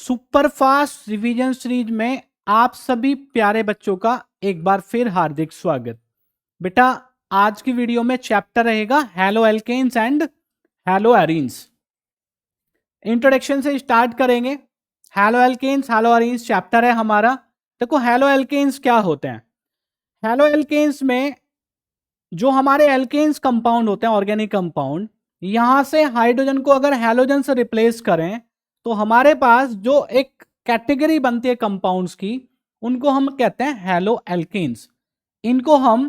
Superfast revision series में आप सभी प्यारे बच्चों का एक बार फिर हार्दिक स्वागत। बेटा आज की वीडियो में चैप्टर रहेगा haloalkanes and haloarenes. Introduction से स्टार्ट करेंगे। Haloalkanes haloarenes chapter है हमारा। देखो हैलो एल्केन्स क्या होते हैं। हैलो एल्केन्स में जो हमारे एल्केन्स कंपाउंड होते हैं, ऑर्गेनिक कंपाउंड, यहां से हाइड्रोजन को अगर हैलोजन से रिप्लेस करें तो हमारे पास जो एक कैटेगरी बनती है कंपाउंड्स की, उनको हम कहते हैं हैलो एल्केन्स। इनको हम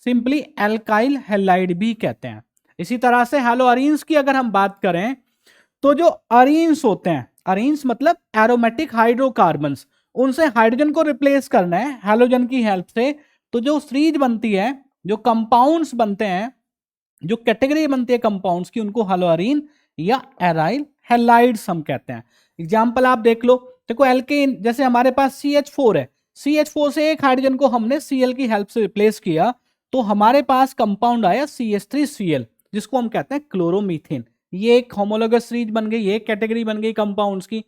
सिंपली एल्काइल हैलाइड भी कहते हैं। इसी तरह से हैलो अरीन्स की अगर हम बात करें तो जो अरीन्स होते हैं, अरीन्स मतलब एरोमेटिक हाइड्रोकार्बन्स, उनसे हाइड्रोजन को रिप्लेस करना है हैलोजन की हेल्प से, तो जो सीरीज बनती है, जो कंपाउंड्स बनते हैं, जो कैटेगरी बनती है कंपाउंड्स की, उनको हैलो अरीन या एराइल हैलाइड्स हम कहते हैं। एग्जांपल आप देख लो। देखो एल्केन, जैसे हमारे पास CH4 है, CH4 से एक हाइड्रोजन को हमने Cl की हेल्प से रिप्लेस किया तो हमारे पास कंपाउंड आया CH3Cl, जिसको हम कहते हैं क्लोरोमीथेन। ये एक होमोलोगस सीरीज बन गई, ये एक कैटेगरी बन गई कंपाउंड्स की।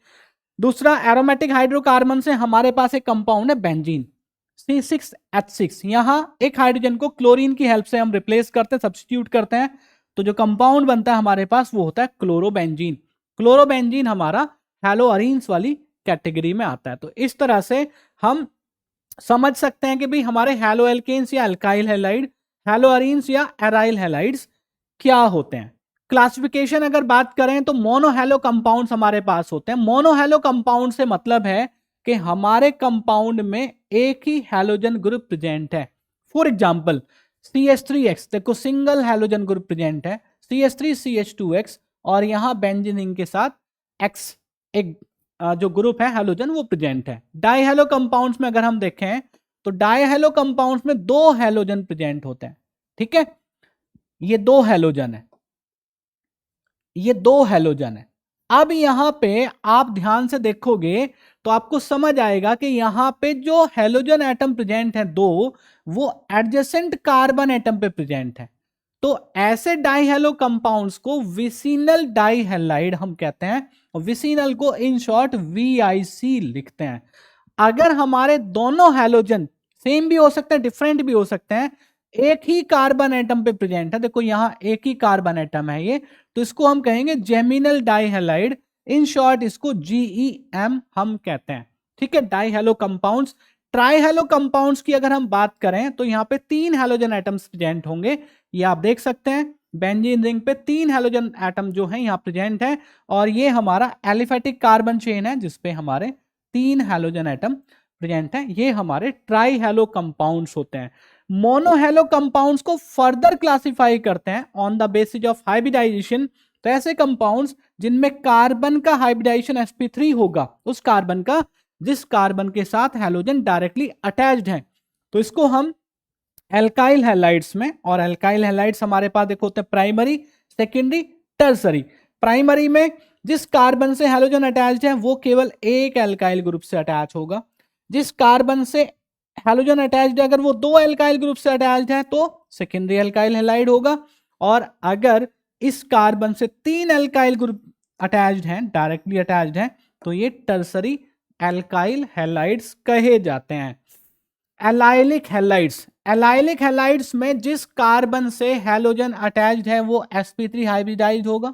दूसरा एरोमेटिक हाइड्रोकार्बन से हमारे पास एक कंपाउंड है बेंजीन, C6H6। यहां एक हाइड्रोजन को क्लोरीन की हेल्प से हम रिप्लेस करते हैं, सब्स्टिट्यूट करते हैं, तो जो कंपाउंड बनता है हमारे पास वो होता है क्लोरोबेंजीन। क्लोरोबेंजीन हमारा हैलो अरीन्स वाली कैटेगरी में आता है। तो इस तरह से हम समझ सकते हैं कि भाई हमारे हैलो एल्केन्स या अल्काइल हैलाइड, हैलो अरीन्स या एराइल हैलाइड्स क्या होते हैं। क्लासिफिकेशन अगर बात करें तो मोनोहैलो कंपाउंड्स हमारे पास होते हैं। मोनोहैलो कंपाउंड से मतलब है कि हमारे कंपाउंड में एक ही हैलोजन ग्रुप प्रेजेंट है। फॉर एग्जांपल CH3X, देखो सिंगल हैलोजन ग्रुप प्रेजेंट है, CH3CH2X, और यहां बेंजीन रिंग के साथ X एक जो ग्रुप है हैलोजन वो प्रेजेंट है। डाईहैलो कंपाउंड्स में अगर हम देखें तो डाईहैलो कंपाउंड्स में दो हैलोजन प्रेजेंट होते हैं। ठीक है, ये दो हैलोजन है, ये दो हैलोजन है। अब यहां पे आप ध्यान से देखोगे तो आपको समझ आएगा कि यहां पे जो हैलोजन एटम प्रेजेंट है दो, वो एडजेसेंट कार्बन एटम पे प्रेजेंट है। तो ऐसे डाईहैलो कंपाउंड्स को विसिनल डाईहैलाइड हम कहते हैं, और विसिनल को इन शॉर्ट VIC लिखते हैं। अगर हमारे दोनों हैलोजन सेम भी हो सकते हैं, डिफरेंट भी हो सकते हैं, एक ही कार्बन एटम पे प्रेजेंट है, देखो यहां एक ही कार्बन एटम है ये, तो इसको हम कहेंगे जेमिनल डाईहैलाइड। इन शॉर्ट इसको GEM हम कहते हैं। ठीक है, डाईहैलो कंपाउंड्स। ट्राईहैलो कंपाउंड्स की अगर हम बात करें तो यहां पे तीन हैलोजन एटम्स प्रेजेंट होंगे। ये आप देख सकते हैं, बेंजीन रिंग पे तीन हैलोजन एटम जो है यहां प्रेजेंट है, और ये हमारा एलिफेटिक कार्बन चेन है जिसपे हमारे तीन हैलोजन एटम प्रेजेंट है। ये हमारे ट्राईहैलो कंपाउंड्स होते हैं। मोनोहैलो कंपाउंड्स को फर्दर क्लासिफाई करते हैं on the basis of hybridisation. तो ऐसे कंपाउंड्स जिनमें कार्बन का हाइब्रिडाइजेशन sp3 होगा, उस कार्बन का जिस कार्बन के साथ हैलोजन डायरेक्टली अटैच्ड है, तो इसको हम एल्काइल हैलाइड्स में, और एल्काइल हैलाइड्स हमारे पास देखो होते हैं प्राइमरी, सेकेंडरी, टर्सरी। प्राइमरी में जिस कार्बन से हैलोजन अटैच्ड है वो केवल एक एल्काइल ग्रुप से अटैच होगा। जिस कार्बन से हैलोजन अटैच्ड है अगर वो दो एल्काइल ग्रुप से अटैच्ड है तो सेकेंडरी एल्काइल हैलाइड होगा, और अगर इस कार्बन से तीन एल्काइल ग्रुप अटैच्ड हैं, डायरेक्टली अटैच्ड हैं, तो ये टर्सरी एल्काइल हैलाइड्स कहे जाते हैं। एलाइलिक हैलाइड्स, एलाइलिक हैलाइड्स में जिस कार्बन से हैलोजन अटैच्ड है वो sp3 हाइब्रिडाइज्ड होगा,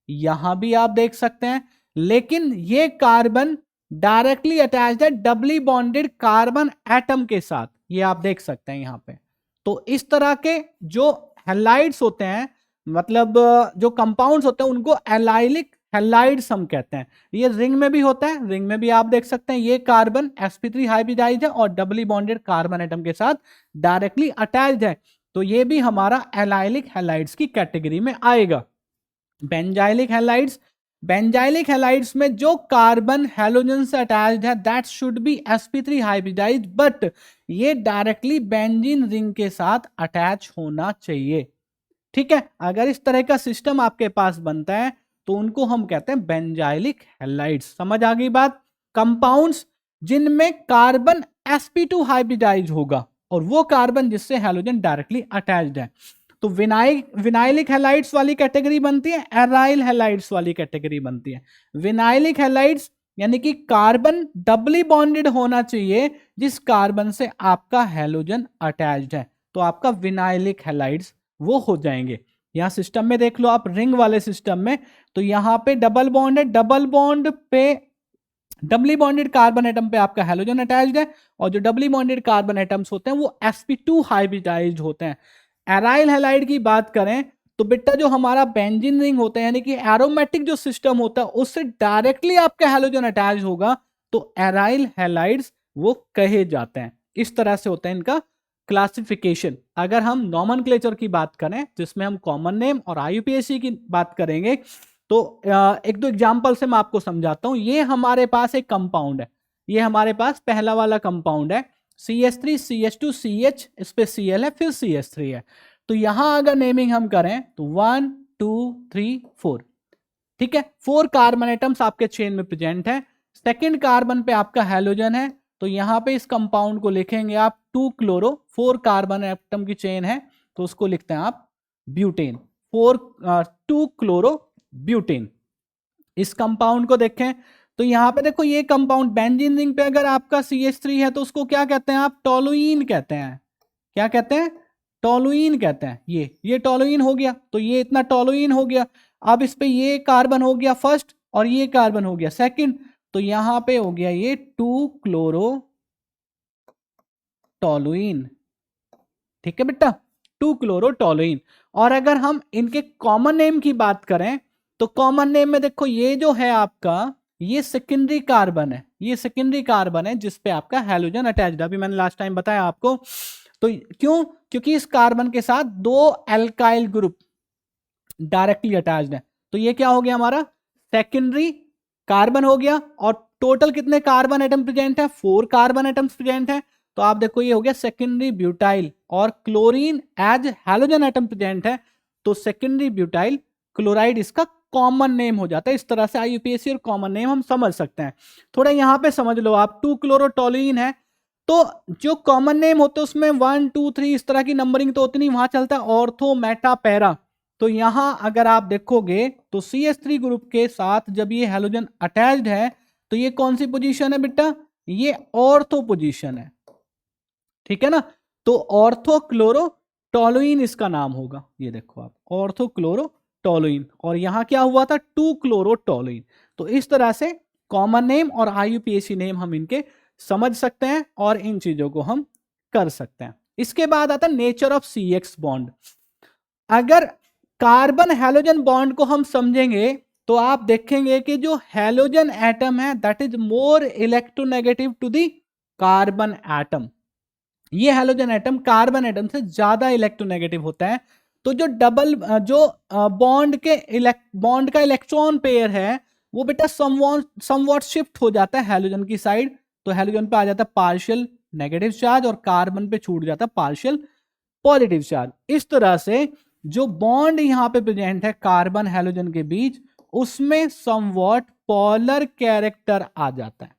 यहां भी आप देख सकते हैं, लेकिन ये कार्बन डायरेक्टली अटैच्ड है डबली बॉन्डेड कार्बन एटम के साथ, ये आप देख सकते हैं यहां पे। तो इस तरह के जो हैलाइड्स होते हैं, मतलब जो कंपाउंड्स होते हैं, उनको एलाइलिक हैलाइड्स हम कहते हैं। ये रिंग में भी होता है, रिंग में भी आप देख सकते हैं ये कार्बन sp3 हाइब्रिडाइज्ड है और डबली बॉन्डेड कार्बन एटम के साथ डायरेक्टली अटैच्ड है, तो ये भी हमारा एलाइलिक हैलाइड्स की कैटेगरी में आएगा। बेंजाइलिक हैलाइड्स, बेंजाइलिक हैलाइड्स में जो कार्बन हैलोजन से अटैच्ड है that should be sp3 hybridised, but ये डायरेक्टली बेंजीन रिंग के साथ अटैच होना चाहिए। ठीक है, अगर इस तरह का सिस्टम आपके पास बनता है तो उनको हम कहते हैं बेंजाइलिक हैलाइड्स। समझ आ गई बात। कंपाउंड्स जिनमें कार्बन sp2 हाइब्रिडाइज्ड होगा और वो कार्बन जिससे हैलोजन डायरेक्टली अटैच्ड है, तो विनाइलिक हैलाइड्स वाली कैटेगरी बनती है, एराइल हैलाइड्स वाली कैटेगरी बनती है। विनाइलिक हैलाइड्स यानी कि कार्बन डबली बॉन्डेड होना चाहिए जिस कार्बन से आपका हैलोजन अटैच्ड है, तो आपका विनाइलिक हैलाइड्स वो हो जाएंगे। यहां सिस्टम में देख लो आप, रिंग वाले सिस्टम में, तो यहां पे डबल बॉन्ड है, डबल बॉन्ड पे डबली बॉन्डेड कार्बन एटम पे आपका हैलोजन अटैच्ड है, और जो डबली बॉन्डेड कार्बन एटम्स होते हैं वो sp2 हाइब्रिडाइज्ड होते हैं। एराइल हैलाइड की बात करें तो बेटा जो हमारा बेंजीन रिंग होता है, यानी कि एरोमेटिक जो सिस्टम होता है उससे डायरेक्टली आपका हैलोजन अटैच होगा, तो एराइल हैलाइड्स वो कहे जाते हैं। इस तरह से होता है इनका क्लासिफिकेशन। अगर हम नॉमेनक्लेचर की बात करें जिसमें हम कॉमन नेम और IUPAC की बात करेंगे, तो एक दो एग्जांपल से मैं आपको समझाता हूं। ये हमारे पास एक कंपाउंड है, ये हमारे पास पहला वाला कंपाउंड है CH3 CH2 CH, इस पे Cl है, फिर CH3 है। तो यहां अगर नेमिंग हम करें तो 1 2 3 4, ठीक है, 4 कार्बन एटम्स आपके चेन में प्रेजेंट है। सेकेंड कार्बन पे आपका हैलोजन है, तो यहां पे इस कंपाउंड को लिखेंगे आप 2 क्लोरो, 4 कार्बन एटम की चेन है तो उसको लिखते हैं आप ब्यूटेन, 2 क्लोरो ब्यूटेन। इस कंपाउंड को देखें तो यहां पे देखो ये कंपाउंड बेंजीन रिंग पे अगर आपका CH3 है तो उसको क्या कहते हैं आप, टोलुइन कहते हैं। क्या कहते हैं, टोलुइन कहते हैं। ये टोलुइन हो गया, तो ये इतना टोलुइन हो गया। अब इस पे ये कार्बन हो गया फर्स्ट और ये कार्बन हो गया सेकंड, तो यहां पे हो गया ये 2 क्लोरो टोलुइन। ठीक है बेटा, 2 क्लोरो टोलुइन। और अगर हम इनके कॉमन नेम की बात करें तो कॉमन नेम में देखो ये जो है आपका, ये सेकेंडरी कार्बन है, ये सेकेंडरी कार्बन है जिसपे आपका हैलोजन अटैच्ड है। अभी मैंने लास्ट टाइम बताया आपको। तो क्यों, क्योंकि इस कार्बन के साथ 2 एल्काइल ग्रुप डायरेक्टली अटैच्ड है, तो ये क्या हो गया हमारा सेकेंडरी कार्बन हो गया। और टोटल कितने कार्बन एटम प्रेजेंट है, 4 कार्बन एटम्स प्रेजेंट है, तो आप देखो ये हो गया सेकेंडरी ब्यूटाइल। और chlorine as halogen atom present है, तो सेकेंडरी ब्यूटाइल क्लोराइड इसका कॉमन नेम हो जाता है। इस तरह से IUPAC और कॉमन नेम हम समझ सकते हैं। थोड़ा यहां पे समझ लो आप, 2 क्लोरोटोलुइन है, तो जो कॉमन नेम होते हैं उसमें 1 2 3 इस तरह की नंबरिंग तो होती नहीं, वहां चलता है ऑर्थो मेटा पैरा। तो यहां अगर आप देखोगे तो CH3 ग्रुप के साथ जब ये हैलोजन अटैच्ड है तो ये कौन सी पोजीशन है बेटा, ये ऑर्थो पोजीशन है। ठीक है ना, तो ऑर्थो क्लोरो टोलुइन इसका नाम होगा। ये देखो आप, ऑर्थो क्लोरो टोलुइन, और यहां क्या हुआ था 2 क्लोरो टोलुइन। तो इस तरह से कॉमन नेम और IUPAC नेम हम इनके समझ सकते हैं और इन चीजों को हम कर सकते हैं। इसके बाद आता है नेचर ऑफ CX बॉन्ड। अगर कार्बन हैलोजन बॉन्ड को हम समझेंगे तो आप देखेंगे कि जो हैलोजन एटम है that is more electronegative to the carbon atom. ये हैलोजन एटम कार्बन एटम से ज्यादा इलेक्ट्रोनेगेटिव होता है। तो जो बॉन्ड का इलेक्ट्रॉन पेयर है वो बेटा समवॉट शिफ्ट हो जाता है हैलोजन की साइड, तो हैलोजन पे आ जाता है पार्शियल नेगेटिव चार्ज और कार्बन पे छूट जाता है पार्शियल पॉजिटिव चार्ज। इस तरह से जो बॉन्ड यहां पे प्रेजेंट है कार्बन हैलोजन के बीच, उसमें समवॉट पोलर कैरेक्टर आ जाता है,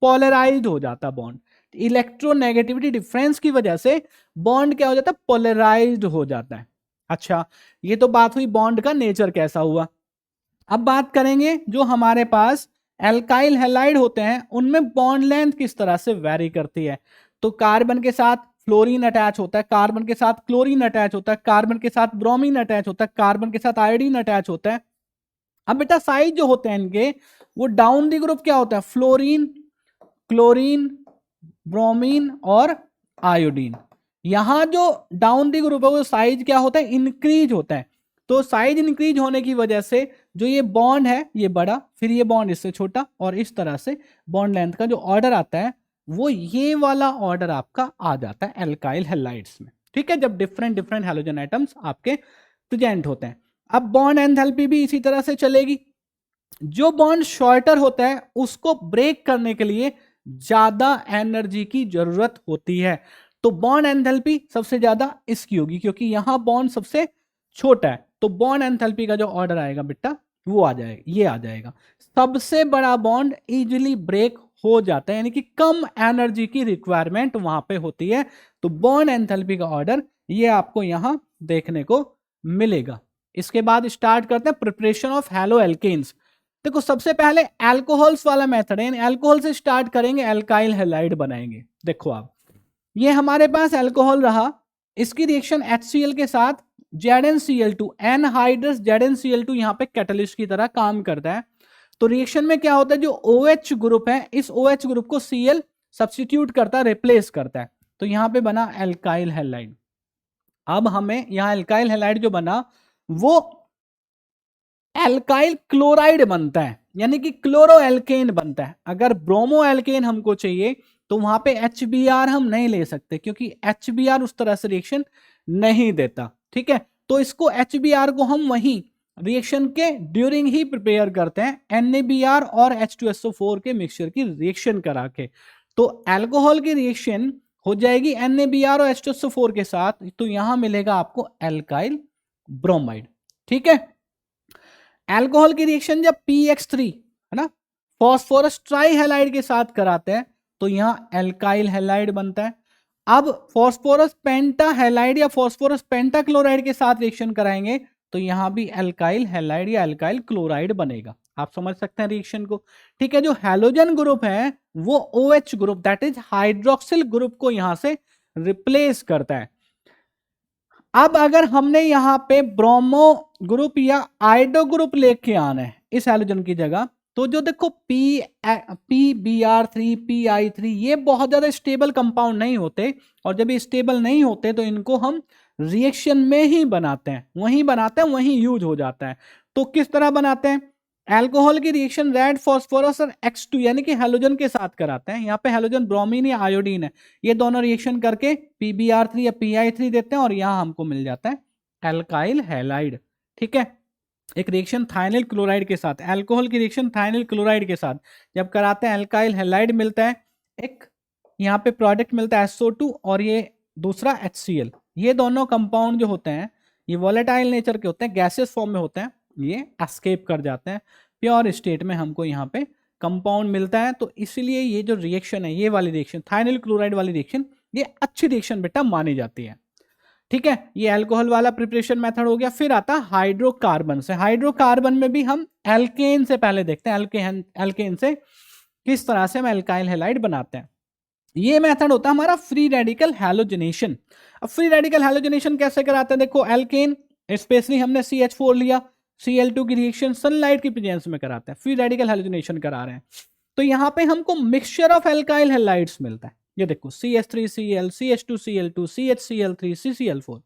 पोलराइज्ड हो जाता है बॉन्ड। इलेक्ट्रोनेगेटिविटी डिफरेंस की वजह से बॉन्ड क्या हो जाता है, पोलराइज्ड हो जाता है। अच्छा, ये तो बात हुई बॉन्ड का नेचर कैसा हुआ। अब बात करेंगे जो हमारे पास एल्काइल हैलाइड होते हैं उनमें बॉन्ड लेंथ किस तरह से वेरी करती है। तो कार्बन के साथ फ्लोरीन अटैच होता है, कार्बन के साथ क्लोरीन अटैच होता है, कार्बन के साथ ब्रोमीन अटैच होता है, कार्बन के साथ आयोडीन अटैच होता है। अब बेटा साइज जो होते हैं इनके वो डाउन दी ग्रुप क्या होता है, फ्लोरीन, क्लोरीन, ब्रोमीन और आयोडीन। यहां जो डाउन दी ग्रुप है वो साइज क्या होता है, इंक्रीज होता है। तो साइज इंक्रीज होने की वजह से जो ये बॉन्ड है ये बड़ा, फिर ये बॉन्ड इससे छोटा, और इस तरह से बॉन्ड लेंथ का जो ऑर्डर आता है वो ये वाला ऑर्डर आपका आ जाता है एल्काइल हैलाइड्स में। ठीक है, जब डिफरेंट डिफरेंट हैलोजन एटम्स आपके प्रेजेंट होते हैं। अब बॉन्ड एंथैल्पी भी इसी तरह से चलेगी। जो बॉन्ड शॉर्टर होता है उसको ब्रेक करने के लिए ज्यादा एनर्जी की जरूरत होती है, तो बॉन्ड एंथैल्पी सबसे ज्यादा इसकी होगी क्योंकि यहां बॉन्ड सबसे छोटा है। तो बॉन्ड एंथैल्पी का जो ऑर्डर आएगा बेटा वो आ जाएगा, ये आ जाएगा। सबसे बड़ा बॉन्ड इजीली ब्रेक हो जाता है, यानी कि कम एनर्जी की रिक्वायरमेंट वहां पे होती है। तो बॉन्ड एंथैल्पी का ऑर्डर ये आपको यहां देखने को मिलेगा। इसके बाद स्टार्ट करते हैं प्रिपरेशन ऑफ हैलो एल्केन्स। देखो सबसे पहले एल्कोहल्स वाला मेथड है, एल्कोहल से स्टार्ट करेंगे, एल्काइल हैलाइड बनाएंगे। देखो आप, ये हमारे पास एल्कोहल रहा, इसकी रिएक्शन HCl के साथ ZnCl2, एनहाइड्रस ZnCl2 यहां पे कैटलिस्ट की तरह काम करता है। तो रिएक्शन में क्या होता है, जो OH ग्रुप है, इस OH ग्रुप को Cl सब्स्टिट्यूट करता है, रिप्लेस करता है, तो यहां पे बना एल्काइल हैलाइड। अब हमें यहां एल्काइल हैलाइड जो बना वो एल्काइल क्लोराइड बनता है, यानी कि क्लोरो एल्केन बनता है। अगर ब्रोमो एल्केन हमको चाहिए तो वहां पे HBr हम नहीं ले सकते, क्योंकि HBr उस तरह से रिएक्शन नहीं देता। ठीक है, तो इसको HBr को हम वहीं रिएक्शन के ड्यूरिंग ही प्रिपेयर करते हैं, NaBr और H2SO4 के मिक्सचर की रिएक्शन करा के। तो अल्कोहल की रिएक्शन हो जाएगी NaBr और H2SO4 के साथ, तो यहां मिलेगा आपको एल्काइल ब्रोमाइड। ठीक है, अल्कोहल की रिएक्शन जब PX3 है ना फॉस्फोरस ट्राइहैलाइड के साथ कराते हैं तो यहां एल्काइल हैलाइड बनता है। अब फॉस्फोरस पेंटाहैलाइड या फॉस्फोरस पेंटाक्लोराइड के साथ रिएक्शन कराएंगे तो यहां भी एल्काइल हैलाइड या एल्काइल क्लोराइड बनेगा। आप समझ सकते हैं रिएक्शन को। ठीक है, जो हैलोजन ग्रुप है वो OH group that is hydroxyl group को यहां से रिप्लेस करता है। अब अगर हमने यहां पे ब्रोमो ग्रुप या आइडो ग्रुप लेके आना है इस हैलोजन की जगह, तो जो देखो PBr3 PI3 ये बहुत ज्यादा स्टेबल कंपाउंड नहीं होते, और जब ये स्टेबल नहीं होते तो इनको हम रिएक्शन में ही बनाते हैं, वहीं यूज हो जाता है। तो किस तरह बनाते हैं, अल्कोहल की रिएक्शन रेड फॉस्फोरस और X2 यानी कि हैलोजन के साथ कराते हैं। यहाँ पे हैलोजन ब्रोमीन या आयोडीन है, ये दोनों रिएक्शन करके PBr3 या PI3 देते हैं और यहाँ हमको मिल जाता है एल्काइल हैलाइड। ठीक है, एक रिएक्शन थाइनिल क्लोराइड के साथ, अल्कोहल की रिएक्शन थाइनिल क्लोराइड के साथ जब कराते हैं एल्काइल हैलाइड मिलता है, एक यहाँ पे प्रोडक्ट मिलता है SO2 और ये दूसरा HCl। ये दोनों कंपाउंड जो होते हैं ये वॉलेटाइल नेचर के होते हैं, गैसेस फॉर्म में होते हैं, ये एस्केप कर जाते हैं, प्योर स्टेट में हमको यहाँ पे कंपाउंड मिलता है। तो इसलिए ये जो रिएक्शन है, ये वाली रिएक्शन थाइनिल क्लोराइड वाली रिएक्शन, ये अच्छी रिएक्शन बेटा मानी जाती है। ठीक है, ये अल्कोहल वाला प्रिपरेशन मेथड हो गया। फिर आता हाइड्रोकार्बन से। हाइड्रोकार्बन में भी हम एल्केन से पहले देखते हैं, एल्केन से किस तरह से हम एल्काइल हैलाइड बनाते हैं। ये मेथड होता है हमारा फ्री रेडिकल हैलोजनेशन। अब फ्री रेडिकल हैलोजनेशन कैसे कराते हैं, देखो एल्केन स्पेशली हमने CH4 लिया, Cl2 की रिएक्शन सनलाइट की प्रेजेंस में कराते हैं, फ्री रेडिकल हैलोजनेशन करा रहे हैं। तो यहाँ पे हमको मिक्सचर ऑफ एल्काइल हैलाइड्स मिलता है। ये देखो CH3Cl, CH2Cl2, CHCl3, CCl4।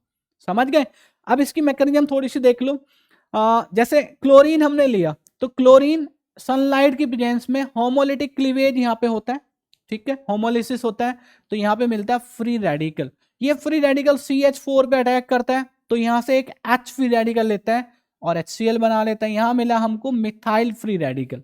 समझ गए। अब इसकी मैकेनिज्म थोड़ी सी देख लो। जैसे क्लोरीन हमने लिया तो क्लोरीन सनलाइट की प्रेजेंस में होमोलिटिक क्लीवेज यहाँ पे होता है। ठीक है, होमोलिसिस होता है, तो यहाँ पे मिलता है फ्री रेडिकल। ये फ्री रेडिकल CH4 पे अटैक करता है तो यहाँ से एक H फ्री रेडिकल लेता है और HCl बना लेता है। यहां मिला हमको मिथाइल फ्री रेडिकल,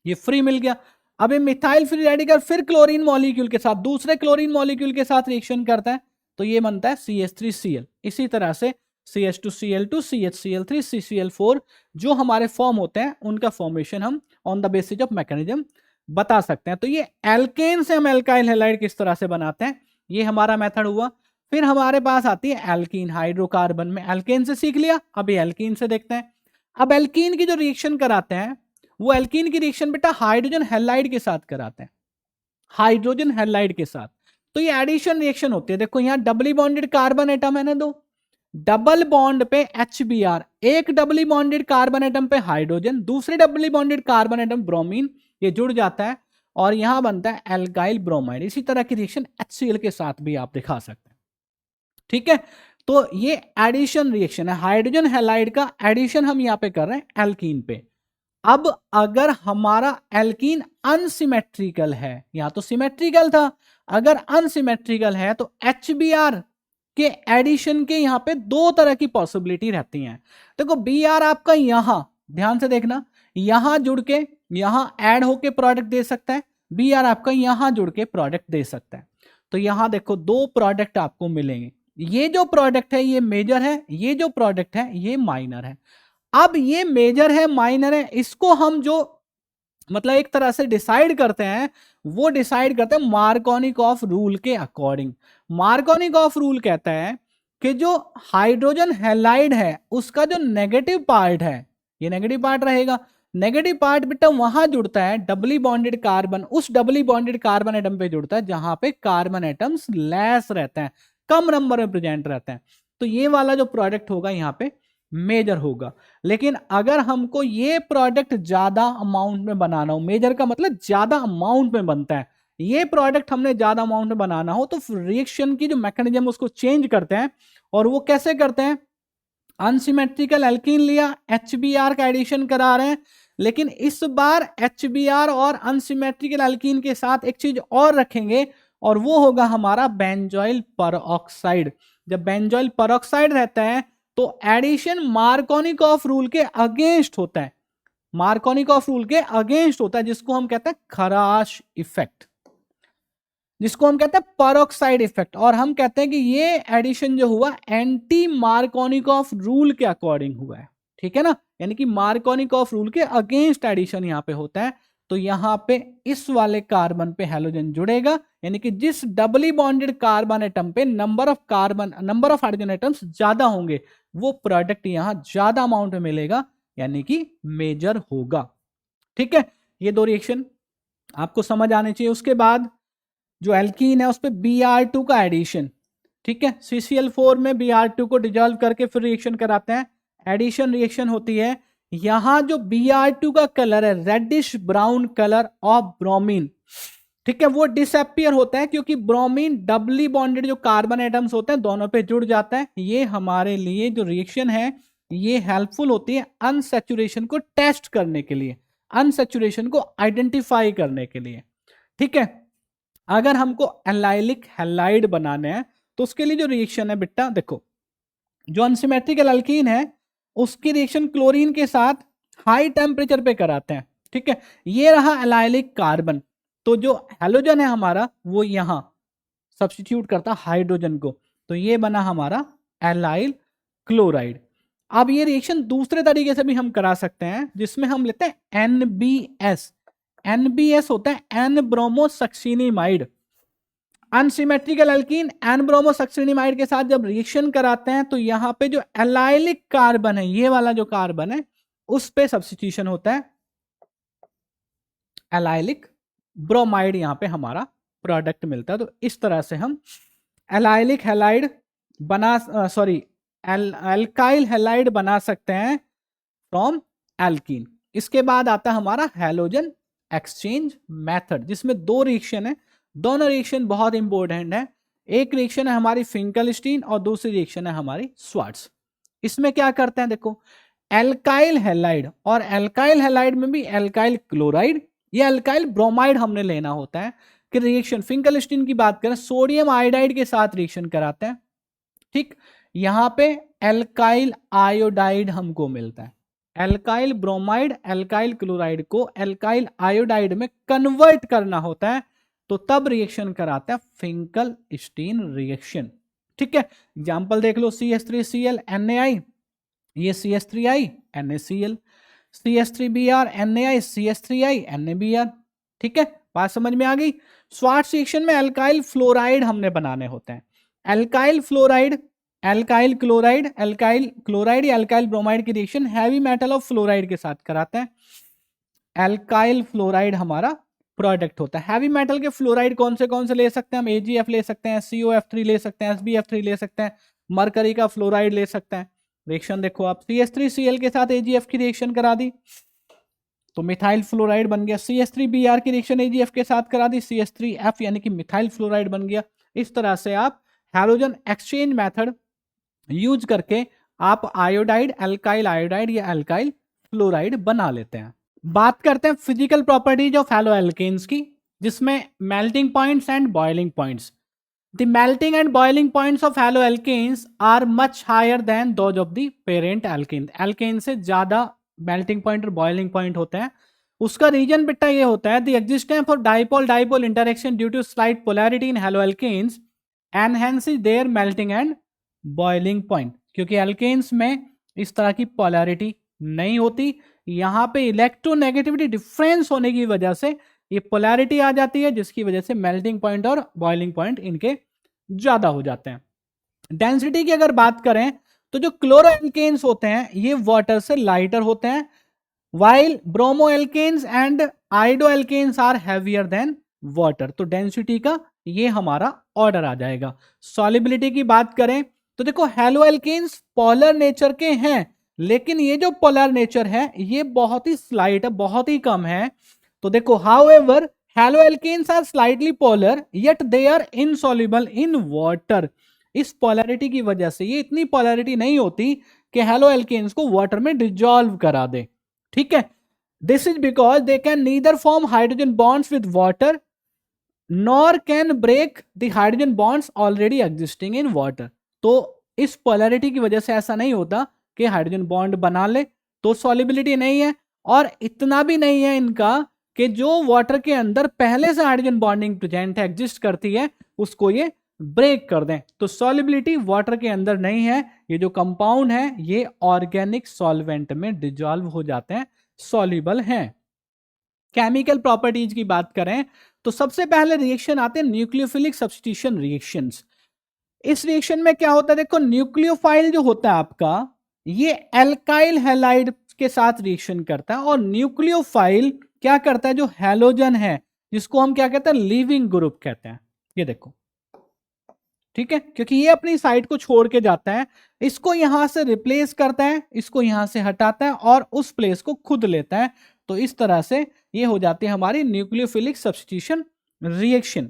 ये फ्री मिल गया। अब ये मिथाइल फ्री रेडिकल फिर क्लोरीन मॉलिक्यूल के साथ, दूसरे क्लोरीन मॉलिक्यूल के साथ रिएक्शन करता है तो ये बनता है CH3Cl। इसी तरह से CH2Cl2, CHCl3, CCl4 जो हमारे फॉर्म होते हैं उनका फॉर्मेशन हम on the basis of mechanism बता सकते हैं। तो ये एल्केन से हम एल्काइल हैलाइड किस तरह से बनाते हैं, ये हमारा मेथड हुआ। फिर हमारे पास आती है एल्कीन। हाइड्रोकार्बन में एल्केन से सीख लिया, अभी एल्कीन से देखते हैं। अब एल्कीन की जो रिएक्शन कराते हैं वो एल्कीन की रिएक्शन बेटा हाइड्रोजन हैलाइड के साथ कराते हैं, हाइड्रोजन हैलाइड के साथ। तो ये एडिशन रिएक्शन होती है। देखो यहाँ डबली बॉन्डेड कार्बन एटम है ना, दो डबल बॉन्ड पे HBr, एक डबली बॉन्डेड कार्बन एटम पे हाइड्रोजन, दूसरे doubly bonded carbon atom bromine, ये जुड़ जाता है और यहां बनता है एल्काइल ब्रोमाइड। इसी तरह की रिएक्शन HCl के साथ भी आप दिखा सकते हैं। ठीक है, तो ये एडिशन रिएक्शन है, हाइड्रोजन हैलाइड का एडिशन हम यहां पे कर रहे हैं एल्कीन पे। अब अगर हमारा एल्कीन अनसिमेट्रिकल है, यहां तो सिमेट्रिकल था, अगर अनसिमेट्रिकल है तो HBr के एडिशन के यहां पे दो तरह की पॉसिबिलिटी रहती हैं। देखो Br आपका यहां ध्यान से देखना, यहां जुड़ के यहां ऐड होके प्रोडक्ट दे सकता है, Br आपका यहां जुड़ के प्रोडक्ट दे सकता है। तो यहां देखो दो प्रोडक्ट आपको मिलेंगे, ये जो प्रोडक्ट है ये मेजर है, ये जो प्रोडक्ट है ये माइनर है। अब ये मेजर है माइनर है, इसको हम जो मतलब एक तरह से डिसाइड करते हैं, वो डिसाइड करते हैं मार्कोनिक ऑफ रूल के अकॉर्डिंग। मार्कोनिक ऑफ रूल कहता है कि जो हाइड्रोजन हैलाइड है उसका जो नेगेटिव पार्ट है, ये नेगेटिव पार्ट रहेगा, नेगेटिव पार्ट बेटा वहां जुड़ता है डबली बॉन्डेड कार्बन, उस डबली बॉन्डेड कार्बन एटम पे जुड़ता है जहां पे कार्बन एटम्स लेस रहते हैं, कम नंबर में प्रेजेंट रहते हैं। तो ये वाला जो प्रोडक्ट होगा यहाँ पे मेजर होगा। लेकिन अगर हमको ये प्रोडक्ट ज्यादा अमाउंट में बनाना हो, मेजर का मतलब ज्यादा अमाउंट में बनता है, ये प्रोडक्ट हमने ज्यादा अमाउंट में बनाना हो तो रिएक्शन की जो मैकेनिज्म उसको चेंज करते हैं। और वो कैसे करते हैं? अनसिमेट्रिकल एल्कीन लिया, HBr का एडिशन करा रहे हैं, लेकिन इस बार HBr और अनसिमेट्रिकल एल्कीन के साथ एक चीज और रखेंगे और वो होगा हमारा बेंजोइल परऑक्साइड। जब बेंजोइल परऑक्साइड रहता है तो एडिशन मार्कोनिकॉफ रूल के अगेंस्ट होता है, मार्कोनिकॉफ रूल के अगेंस्ट होता है, जिसको हम कहते हैं खराश इफेक्ट, जिसको हम कहते हैं परऑक्साइड इफेक्ट। और हम कहते हैं कि ये एडिशन जो हुआ एंटी मार्कोनिकॉफ रूल के अकॉर्डिंग हुआ है, ठीक है ना, यानी कि मार्कोनिकॉफ रूल के अगेंस्ट एडिशन यहां पे होता है। तो यहां पे इस वाले कार्बन पे हैलोजन जुड़ेगा, यानी कि जिस डबली बॉन्डेड कार्बन एटम पे नंबर ऑफ हाइड्रोजन एटम्स ज्यादा होंगे वो प्रोडक्ट यहां ज्यादा अमाउंट में मिलेगा, यानी कि मेजर होगा। ठीक है, ये दो रिएक्शन आपको समझ आने चाहिए। उसके बाद जो एल्कीन है उस पर Br2 का एडिशन, ठीक है, CCl4 में Br2 को डिजोल्व करके फिर रिएक्शन कराते हैं, एडिशन रिएक्शन होती है। यहां जो Br2 का कलर है reddish brown colour of bromine, ठीक है, वो डिसअपियर होता है क्योंकि ब्रोमीन डबली बॉन्डेड जो कार्बन एटम्स होते हैं दोनों पे जुड़ जाता है। ये हमारे लिए जो रिएक्शन है ये हेल्पफुल होती है अनसैचुरेशन को टेस्ट करने के लिए, अनसैचुरेशन को आइडेंटिफाई करने के लिए। ठीक है, अगर हमको एलाइलिक हैलाइड बनाने हैं तो उसके लिए जो रिएक्शन है बेटा देखो, जो अनसिमेट्रिकल एल्कीन है उसकी रिएक्शन क्लोरीन के साथ हाई टेम्परेचर पे कराते हैं। ठीक है, ये रहा एलाइलिक कार्बन, तो जो हैलोजन है हमारा वो यहां सब्स्टिट्यूट करता हाइड्रोजन को, तो ये बना हमारा एलाइल क्लोराइड। अब ये रिएक्शन दूसरे तरीके से भी हम करा सकते हैं जिसमें हम लेते हैं NBS। NBS होता है N bromosuccinimide, unsymmetrical alkene N bromosuccinimide के साथ जब रिएक्शन कराते हैं तो यहां पे जो एलाइलिक कार्बन है, ये वाला जो कार्बन है उस पे सब्स्टिट्यूशन होता है एलाइलिक ब्रोमाइड, यहां पे हमारा प्रोडक्ट मिलता है। तो इस तरह से हम एलाइलिक हैलाइड बना एल्काइल हैलाइड बना सकते हैं फ्रॉम एल्कीन। इसके बाद आता है हमारा हैलोजन एक्सचेंज मेथड, जिसमें दो रिएक्शन है, दोनों रिएक्शन बहुत इंपॉर्टेंट है। एक रिएक्शन है हमारी फिंकलस्टीन और दूसरी रिएक्शन है हमारी स्वार्ट्ज। इसमें क्या करते हैं देखो, एल्काइल हैलाइड और एल्काइल हैलाइड में भी एल्काइल क्लोराइड या एल्काइल ब्रोमाइड हमने लेना होता है कि रिएक्शन फिंकलस्टीन की बात करें सोडियम आयोडाइड के साथ रिएक्शन कराते हैं। ठीक, यहां पे एल्काइल आयोडाइड हमको मिलता है, एल्काइल ब्रोमाइड एल्काइल क्लोराइड को एल्काइल आयोडाइड में कन्वर्ट करना होता है, तो तब रिएक्शन कराता है फिंकलस्टीन रिएक्शन। ठीक है, एग्जांपल देख लो, CH3Cl NaI, ये CH3I NaCl, CH3Br NaI CH3I NaBr। ठीक है, बात समझ में आ गई। स्वार्ट्ज रिएक्शन में एल्काइल फ्लोराइड हमने बनाने होते हैं, एल्काइल फ्लोराइड एल्काइल क्लोराइड या एल्काइल ब्रोमाइड की reaction heavy metal of fluoride के साथ कराते हैं, एल्काइल फ्लोराइड हमारा प्रोडक्ट होता है। हैवी मेटल के फ्लोराइड कौन से ले सकते हैं हम? AgF ले सकते हैं, COF3 ले सकते हैं, SbF3 ले सकते हैं, मरकरी का फ्लोराइड ले सकते हैं। रिएक्शन देखो आप, CH3Cl के साथ AgF की रिएक्शन करा दी तो मिथाइल फ्लोराइड बन गया, CH3Br की रिएक्शन AgF के साथ करा दी, CH3F यानी कि मिथाइल फ्लोराइड बन गया। इस तरह से आप हैलोजन एक्सचेंज मेथड यूज करके आप आयोडाइड एल्काइल आयोडाइड या एल्काइल फ्लोराइड बना लेते हैं। बात करते हैं फिजिकल प्रॉपर्टीज ऑफ हैलोएल्केन्स की, जिसमें melting points and boiling points. The melting and boiling points of haloalkanes are much higher than those of the parent alkane. Alkane से ज्यादा मेल्टिंग पॉइंट और बॉइलिंग पॉइंट होते हैं। उसका रीजन बेटा ये होता है, the existence of dipole interaction due to slight polarity in haloalkanes enhances their melting and boiling point. क्योंकि एल्केन्स में इस तरह की पोलैरिटी नहीं होती, यहां पे इलेक्ट्रोनेगेटिविटी डिफरेंस होने की वजह से ये पोलैरिटी आ जाती है, जिसकी वजह से मेल्टिंग पॉइंट और बॉइलिंग पॉइंट इनके ज्यादा हो जाते हैं। डेंसिटी की अगर बात करें तो जो क्लोरोएल्केन्स होते हैं ये वाटर से लाइटर होते हैं, while bromoalkanes and iodoalkanes are heavier than water। तो डेंसिटी का ये हमारा ऑर्डर आ जाएगा। सॉलिबिलिटी की बात करें तो देखो हेलोएल्केन्स पोलर नेचर के हैं, लेकिन ये जो पोलर नेचर है ये बहुत ही स्लाइट है, बहुत ही कम है। तो देखो however haloalkanes are slightly polar yet they are insoluble in water. इस पोलैरिटी की वजह से ये इतनी पोलैरिटी नहीं होती कि हेलोएल्केन्स को वाटर में डिजॉल्व करा दे, ठीक है। This is because they can neither form hydrogen bonds with water nor can break the hydrogen bonds already existing in water. तो इस पोलैरिटी की वजह से ऐसा नहीं होता कि हाइड्रोजन बॉन्ड बना ले, तो सॉल्युबिलिटी नहीं है और इतना भी नहीं है इनका कि जो वाटर के अंदर पहले से हाइड्रोजन बॉन्डिंग प्रेजेंट है, एग्जिस्ट करती है, उसको ये ब्रेक कर दें। तो सॉल्युबिलिटी वाटर के अंदर नहीं है। ये जो कंपाउंड है ये ऑर्गेनिक सॉल्वेंट में डिजॉल्व हो जाते हैं, सॉल्युबल हैं। केमिकल प्रॉपर्टीज की बात करें तो सबसे पहले रिएक्शन आते हैं न्यूक्लियोफिलिक सब्स्टिट्यूशन रिएक्शंस। इस रिएक्शन में क्या होता है, देखो न्यूक्लियोफाइल जो होता है आपका ये एल्काइल हैलाइड के साथ रिएक्शन करता है, और न्यूक्लियोफाइल क्या करता है, जो हैलोजन है जिसको हम क्या कहते हैं, लिविंग ग्रुप कहते हैं। ये देखो, ठीक है, क्योंकि ये अपनी साइड को छोड़ के जाता है, इसको यहां से रिप्लेस करता है, इसको यहां से हटाता है और उस प्लेस को खुद लेता है। तो इस तरह से ये हो जाती है हमारी न्यूक्लियोफिलिक सब्स्टिट्यूशन रिएक्शन।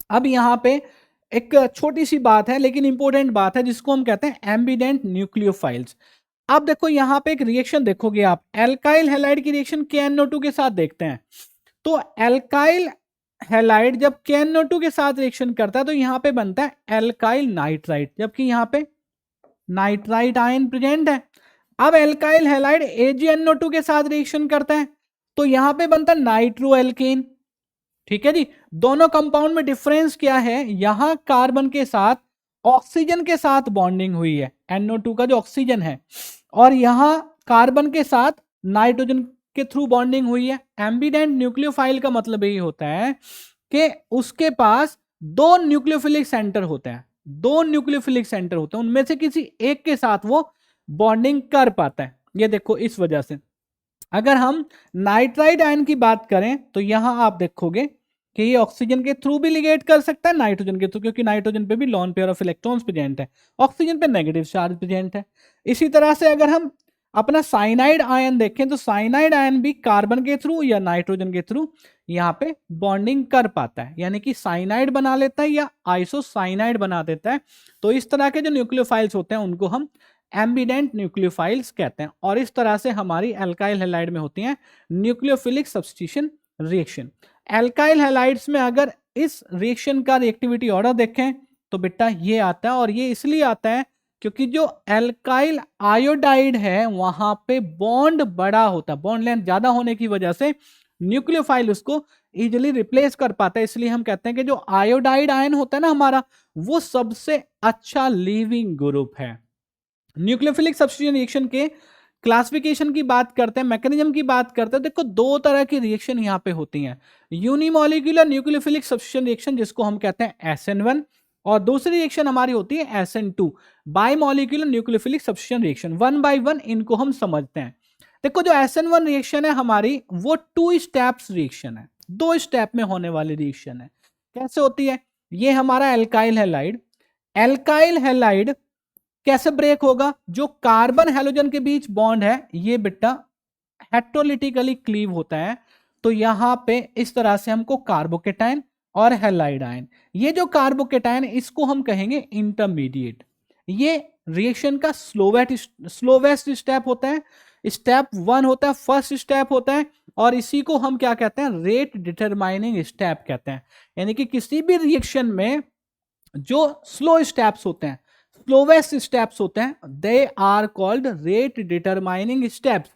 अब यहां पे एक छोटी सी बात है लेकिन इंपॉर्टेंट बात है, जिसको हम कहते हैं एम्बिडेंट न्यूक्लियोफाइल्स। अब देखो यहां पे एक रिएक्शन देखोगे आप, एल्काइल हैलाइड की रिएक्शन KNO2 के साथ देखते हैं। तो एल्काइल हैलाइड जब KNO2 के साथ रिएक्शन करता है तो यहां पे बनता है एल्काइल नाइट्राइट, जबकि यहां पे नाइट्राइट आयन प्रेजेंट है। अब एल्काइल हैलाइड AgNO2 के साथ रिएक्शन करता है तो यहां पे बनता है नाइट्रोएल्केन, ठीक है जी। दोनों कंपाउंड में डिफरेंस क्या है, यहां कार्बन के साथ ऑक्सीजन के साथ बॉन्डिंग हुई है, NO2 का जो ऑक्सीजन है, और यहां कार्बन के साथ नाइट्रोजन के थ्रू बॉन्डिंग हुई है। एम्बिडेंट न्यूक्लियोफाइल का मतलब यही होता है कि उसके पास दो न्यूक्लियोफिलिक सेंटर होते हैं, दो न्यूक्लियोफिलिक सेंटर होते हैं, उनमें से किसी एक के साथ वो बॉन्डिंग कर पाता है। ये देखो इस वजह से अगर हम नाइट्राइट आयन की बात करें तो यहां आप देखोगे कि ये ऑक्सीजन के थ्रू भी लिगेट कर सकता है नाइट्रोजन के थ्रू, क्योंकि नाइट्रोजन पे भी lone pair of electrons present है, ऑक्सीजन पे नेगेटिव चार्ज प्रेजेंट है। इसी तरह से अगर हम अपना साइनाइड आयन देखें तो साइनाइड आयन भी कार्बन के थ्रू या नाइट्रोजन के थ्रू यहाँ पे बॉन्डिंग कर पाता है, यानी कि साइनाइड बना लेता है या आइसोसाइनाइड बना देता है। तो इस तरह के जो न्यूक्लियोफाइल्स होते हैं उनको हम एम्बिडेंट न्यूक्लियोफाइल्स कहते हैं, और इस तरह से हमारी एल्काइल हैलाइड में होती हैं nucleophilic substitution reaction. Alkyl halides में अगर इस रिएक्शन का रिएक्टिविटी ऑर्डर देखें तो बेटा ये आता है, और ये इसलिए आता है क्योंकि जो एल्काइल आयोडाइड है वहां पे बॉन्ड बड़ा होता है, बॉन्ड लेंथ ज्यादा होने की वजह से न्यूक्लियोफाइल उसको इजिली रिप्लेस कर पाता है। इसलिए हम कहते हैं कि जो आयोडाइड आयन होता है ना हमारा, वो सबसे अच्छा लिविंग ग्रुप है। न्यूक्लियोफिलिक सब्स्टिट्यूशन रिएक्शन के क्लासिफिकेशन की बात करते हैं, मैकेनिज्म की बात करते हैं। देखो दो तरह की रिएक्शन यहां पे होती हैं, यूनिमॉलिक्यूलर न्यूक्लियोफिलिक सब्स्टिट्यूशन रिएक्शन जिसको हम कहते हैं SN1, और दूसरी रिएक्शन हमारी होती है SN2, bimolecular nucleophilic substitution reaction. One by one इनको हम समझते हैं। देखो जो SN1 रिएक्शन है हमारी वो 2 स्टेप्स रिएक्शन है, 2 स्टेप में होने वाली रिएक्शन है। कैसे होती है, ये हमारा एल्काइल हैलाइड, एल्काइल हैलाइड कैसे ब्रेक होगा, जो कार्बन हैलोजन के बीच बॉन्ड है ये बेटा हेटेरोलिटिकली क्लीव होता है। तो यहां पे इस तरह से हमको कार्बोकेटाइन और हैलाइड आयन, ये जो कार्बोकेटाइन इसको हम कहेंगे इंटरमीडिएट। ये रिएक्शन का स्लोवेस्ट स्टेप होता है, स्टेप 1 होता है, फर्स्ट स्टेप होता है, और इसी को हम क्या कहते हैं, रेट डिटरमाइनिंग स्टेप कहते हैं। यानी कि किसी भी रिएक्शन में जो स्लो स्टेप्स होते हैं, स्लोवेस्ट स्टेप्स होते हैं, they are called rate determining steps.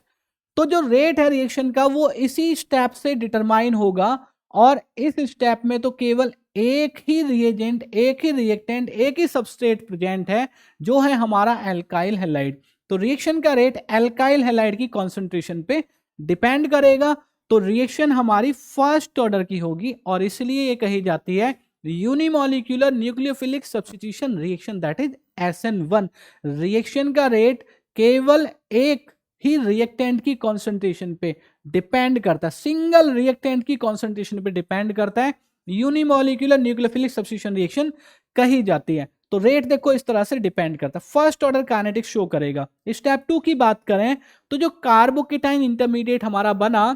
तो जो रेट है रिएक्शन का वो इसी स्टेप से डिटरमाइन होगा, और इस स्टेप में तो केवल एक ही रिएजेंट, एक ही रिएक्टेंट, एक ही सबस्ट्रेट प्रेजेंट है, जो है हमारा एल्काइल हैलाइड। तो रिएक्शन का रेट एल्काइल हैलाइड की कॉन्सेंट्रेशन पे डिपेंड करेगा। तो रिएक्शन हमारी फर्स्ट ऑर्डर की होगी, और इसलिए ये कही जाती है unimolecular nucleophilic substitution reaction, that is SN1। Reaction का रेट केवल एक ही रिएक्टेंट की कॉन्सेंट्रेशन पे डिपेंड करता है, सिंगल रिएक्टेंट की कॉन्सेंट्रेशन पे डिपेंड करता है, यूनिमोलिकुलर न्यूक्लियोफिलिक सब्स्टिट्यूशन रिएक्शन कही जाती है। तो रेट देखो इस तरह से डिपेंड करता है, फर्स्ट ऑर्डर काइनेटिक्स शो करेगा। स्टेप 2 की बात करें तो जो कार्बोकेटाइन इंटरमीडिएट हमारा बना,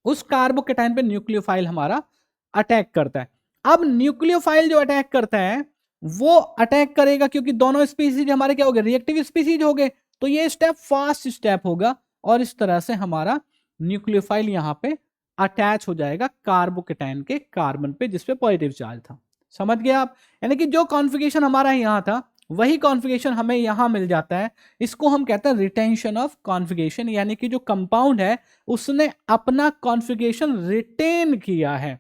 उस कार्बोकेटाइन पे न्यूक्लियोफाइल हमारा अटैक करता है। अब न्यूक्लियोफाइल जो अटैक करता है वो अटैक करेगा क्योंकि दोनों स्पीसीज हमारे क्या हो गए, रिएक्टिव स्पीसीज हो गए, तो ये स्टेप फास्ट स्टेप होगा और इस तरह से हमारा न्यूक्लियोफाइल यहां पे अटैच हो जाएगा कार्बोकेटाइन के कार्बन पे जिसपे पॉजिटिव चार्ज था। समझ गए आप? यानी कि जो कॉन्फ़िगरेशन हमारा यहां था वही कॉन्फ़िगरेशन हमें यहां मिल जाता है। इसको हम कहते हैं रिटेंशन ऑफ कॉन्फ़िगरेशन, यानी कि जो कंपाउंड है उसने अपना कॉन्फ़िगरेशन रिटेन किया है।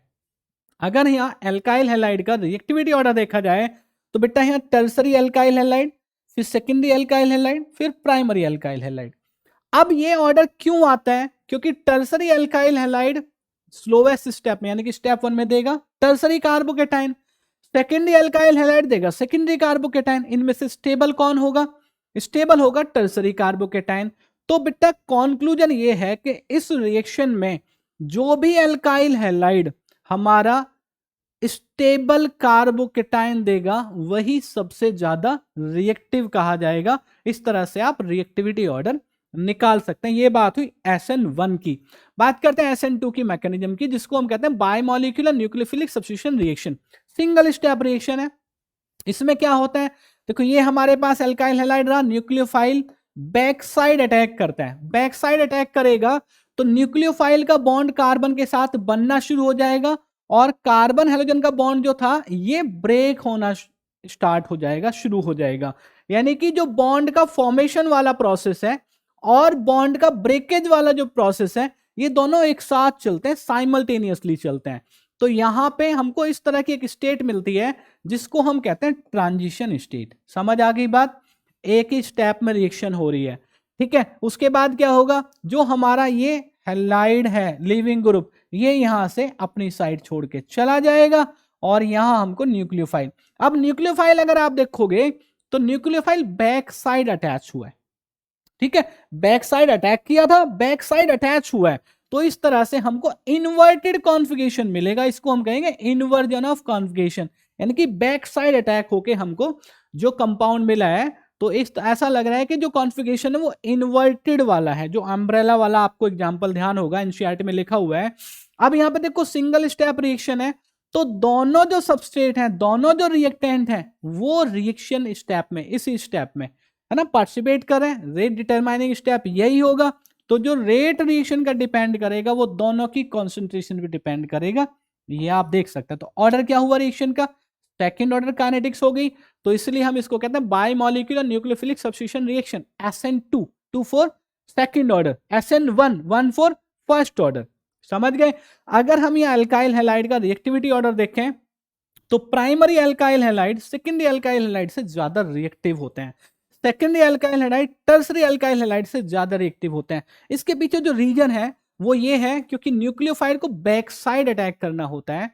अगर यहाँ एल्काइल हैलाइड का रिएक्टिविटी ऑर्डर देखा जाए तो बेटा यहाँ टर्सरी एल्काइल हैलाइड, फिर सेकेंडरी एल्काइल हैलाइड, फिर प्राइमरी एल्काइल हैलाइड। अब ये ऑर्डर क्यों आता है? क्योंकि tertiary alkyl halide slowest step में यानी कि स्टेप 1 में देगा tertiary carbocation, secondary alkyl halide देगा सेकेंडरी कार्बोकेटाइन। इनमें से स्टेबल कौन होगा? स्टेबल होगा टर्सरी कार्बोकेटाइन। तो बेटा कंक्लूजन ये है कि इस रिएक्शन में जो भी एल्काइल हैलाइड हमारा स्टेबल कार्बोकेटाइन देगा वही सबसे ज्यादा रिएक्टिव कहा जाएगा। इस तरह से आप रिएक्टिविटी ऑर्डर निकाल सकते हैं। ये बात हुई SN1 की। बात करते हैं SN2 की मैकेनिज्म की, जिसको हम कहते हैं bimolecular nucleophilic substitution reaction. Single step reaction है। इसमें क्या होता है, देखो ये हमारे पास एल्काइल हैलाइड रहा, न्यूक्लियोफाइल बैक साइड अटैक करता है। बैक साइड अटैक करेगा तो न्यूक्लियोफाइल का बॉन्ड कार्बन के साथ बनना शुरू हो जाएगा और कार्बन हेलोजन का बॉन्ड जो था ये ब्रेक होना स्टार्ट हो जाएगा, शुरू हो जाएगा। यानी कि जो बॉन्ड का फॉर्मेशन वाला प्रोसेस है और बॉन्ड का ब्रेकेज वाला जो प्रोसेस है ये दोनों एक साथ चलते हैं, साइमल्टेनियसली चलते हैं। तो यहां पे हमको इस तरह की एक स्टेट मिलती है जिसको हम कहते हैं ट्रांजिशन स्टेट। समझ आ गई बात? एक ही स्टेप में रिएक्शन हो रही है, ठीक है। उसके बाद क्या होगा, जो हमारा ये हैलाइड है लीविंग ग्रुप ये यहां से अपनी साइड छोड़ के चला जाएगा और यहां हमको न्यूक्लियोफाइल। अब न्यूक्लियोफाइल अगर आप देखोगे तो न्यूक्लियोफाइल बैक साइड अटैच हुआ है, ठीक है। बैक साइड अटैक किया था, बैक साइड अटैच हुआ है, तो इस तरह से हमको इन्वर्टेड कॉन्फ़िगरेशन मिलेगा। इसको हम कहेंगे इन्वर्जन ऑफ कॉन्फ़िगरेशन, यानी कि बैक साइड अटैक होके हमको जो कंपाउंड मिला है तो इस ऐसा लग रहा है कि जो कॉन्फ़िगरेशन है वो इन्वर्टेड वाला है। जो अम्ब्रेला वाला आपको एग्जांपल ध्यान होगा एनसीईआरटी में लिखा हुआ है। अब यहां पे देखो सिंगल स्टेप रिएक्शन है तो दोनों जो सबस्ट्रेट हैं, दोनों जो रिएक्टेंट हैं वो रिएक्शन स्टेप में, इसी स्टेप में है ना पार्टिसिपेट कर रहे हैं। रेट डिटरमाइनिंग स्टेप यही होगा। तो जो रेट रिएक्शन का डिपेंड करेगा वो दोनों की कॉन्सेंट्रेशन पे डिपेंड करेगा। ये आप देख सकते हैं। तो ऑर्डर क्या हुआ रिएक्शन का? सेकंड ऑर्डर काइनेटिक्स हो गई। तो इसलिए हम इसको कहते हैं bimolecular nucleophilic substitution reaction. SN2 2 for second order, SN1 1 for first order. समझ गए? अगर हम ये अल्काइल हैलाइड का रिएक्टिविटी ऑर्डर देखें तो primary alkyl halide secondary alkyl halide से ज्यादा रिएक्टिव होते हैं, secondary alkyl halide tertiary alkyl halide से ज्यादा रिएक्टिव होते हैं। इसके पीछे जो रीजन है वो ये है क्योंकि न्यूक्लियोफाइल को बैक साइड अटैक करना होता है।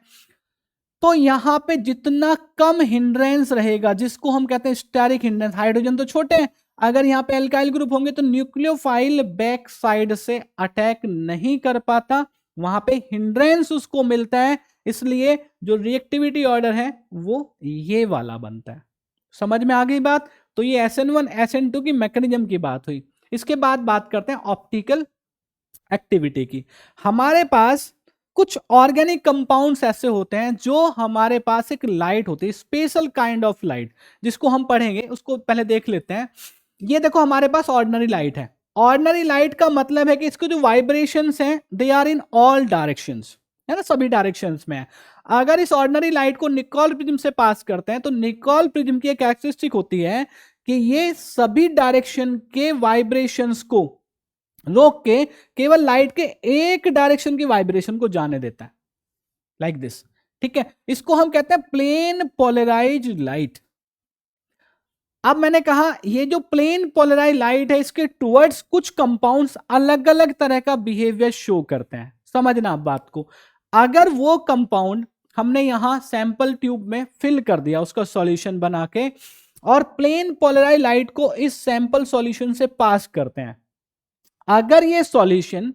तो यहां पे जितना कम हिंड्रेंस रहेगा, जिसको हम कहते हैं स्टेरिक हिंड्रेंस, हाइड्रोजन तो छोटे हैं, अगर यहाँ पे एल्काइल ग्रुप होंगे तो न्यूक्लियोफाइल बैक साइड से अटैक नहीं कर पाता, वहां पे हिंड्रेंस उसको मिलता है। इसलिए जो रिएक्टिविटी ऑर्डर है वो ये वाला बनता है। समझ में आ गई बात? तो ये SN1 SN2 की मैकेनिज्म की बात हुई। इसके बाद बात करते हैं ऑप्टिकल एक्टिविटी की। हमारे पास कुछ ऑर्गेनिक कंपाउंड्स ऐसे होते हैं जो हमारे पास एक लाइट होती है, स्पेशल काइंड ऑफ लाइट, जिसको हम पढ़ेंगे। उसको पहले देख लेते हैं। ये देखो हमारे पास ऑर्डिनरी लाइट है। ऑर्डिनरी लाइट का मतलब है कि इसके जो वाइब्रेशंस हैं they are in all directions, है ना, सभी डायरेक्शंस में है। अगर इस ऑर्डिनरी लाइट को निकोल प्रिज्म से पास करते हैं तो निकोल प्रिज्म की एक कैरेक्टरिस्टिक होती है कि ये सभी डायरेक्शन के वाइब्रेशंस को रोक के केवल लाइट के एक डायरेक्शन की वाइब्रेशन को जाने देता है, लाइक दिस, ठीक है। इसको हम कहते हैं प्लेन पोलराइज्ड लाइट। अब मैंने कहा ये जो प्लेन पोलराइज्ड लाइट है इसके टुवर्ड्स कुछ कंपाउंड्स अलग अलग तरह का बिहेवियर शो करते हैं। समझना आप बात को। अगर वो कंपाउंड हमने यहां सैंपल ट्यूब में फिल कर दिया उसका सॉल्यूशन बना के और प्लेन पोलराइज्ड लाइट को इस सैंपल सॉल्यूशन से पास करते हैं, अगर ये सॉल्यूशन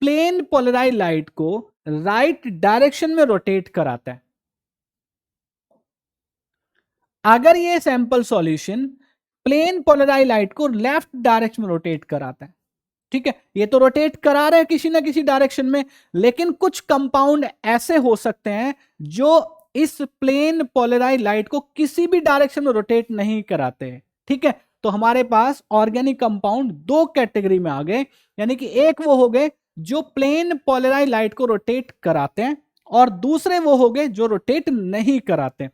प्लेन पोलराइज लाइट को राइट डायरेक्शन में रोटेट कराता है, अगर ये sample solution plane polarise light को लेफ्ट डायरेक्शन में रोटेट कराता है, ठीक है, ये तो रोटेट करा रहे हैं किसी ना किसी डायरेक्शन में, लेकिन कुछ कंपाउंड ऐसे हो सकते हैं जो इस प्लेन पोलराइज लाइट को किसी भी डायरेक्शन में रोटेट नहीं कराते, ठीक है। तो हमारे पास ऑर्गेनिक कंपाउंड दो कैटेगरी में आ गए, यानी कि एक वो हो गए जो प्लेन पोलराइज लाइट को रोटेट कराते हैं, और दूसरे वो हो गए जो रोटेट नहीं कराते।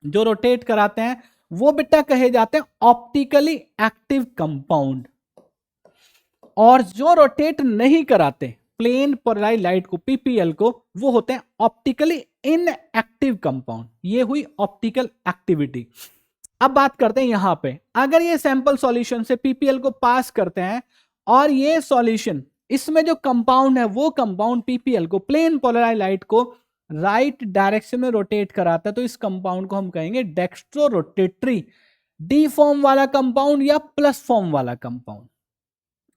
जो रोटेट कराते हैं वो बेटा कहे जाते हैं ऑप्टिकली एक्टिव कंपाउंड, और जो रोटेट नहीं कराते प्लेन पोलराइज लाइट को, पीपीएल को, वो होते हैं ऑप्टिकली इनएक्टिव कंपाउंड। ये हुई ऑप्टिकल एक्टिविटी। अब बात करते हैं यहां पे, अगर ये सैंपल सॉल्यूशन से पीपीएल को पास करते हैं और ये सॉल्यूशन, इसमें जो कंपाउंड है वो कंपाउंड पीपीएल को, प्लेन पोलराइज लाइट को राइट डायरेक्शन में रोटेट कराता है, तो इस कंपाउंड को हम कहेंगे डेक्स्ट्रो रोटेटरी, डी फॉर्म वाला कंपाउंड या प्लस फॉर्म वाला कंपाउंड।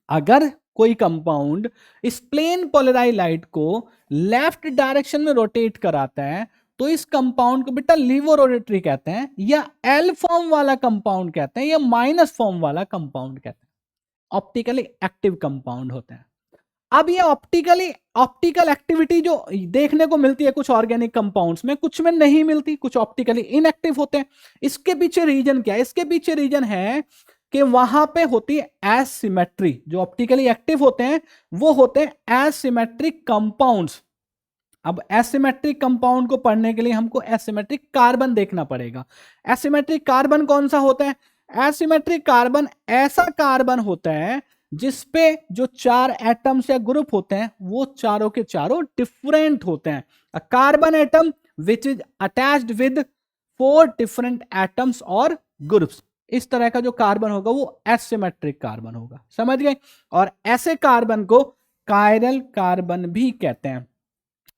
अगर कोई कंपाउंड इस प्लेन पोलराइज लाइट को लेफ्ट डायरेक्शन में रोटेट कराता है तो इस कंपाउंड को बेटा लिवोरोटेटरी कहते हैं, या एल फॉर्म वाला कंपाउंड कहते हैं, या माइनस फॉर्म वाला कंपाउंड कहते हैं। ऑप्टिकली एक्टिव कंपाउंड होते हैं। अब ये ऑप्टिकल एक्टिविटी जो देखने को मिलती है कुछ ऑर्गेनिक कंपाउंड्स में, कुछ में नहीं मिलती, कुछ ऑप्टिकली इनएक्टिव होते हैं। इसके पीछे रीजन क्या है? इसके पीछे रीजन है कि वहां पे होती है एसिमेट्री। जो ऑप्टिकली एक्टिव होते हैं वो होते हैं एसिमेट्रिक कंपाउंड्स। अब एसिमेट्रिक कंपाउंड को पढ़ने के लिए हमको एसिमेट्रिक कार्बन देखना पड़ेगा। एसिमेट्रिक कार्बन कौन सा होता है? एसिमेट्रिक कार्बन ऐसा कार्बन होता है जिसपे जो चार एटम्स या ग्रुप होते हैं वो चारों के चारों डिफरेंट होते हैं। A carbon atom which is attached with 4 different atoms और ग्रुप्स, इस तरह का जो कार्बन होगा वो एसिमेट्रिक कार्बन होगा। समझ गए? और ऐसे कार्बन को कायरल कार्बन भी कहते हैं।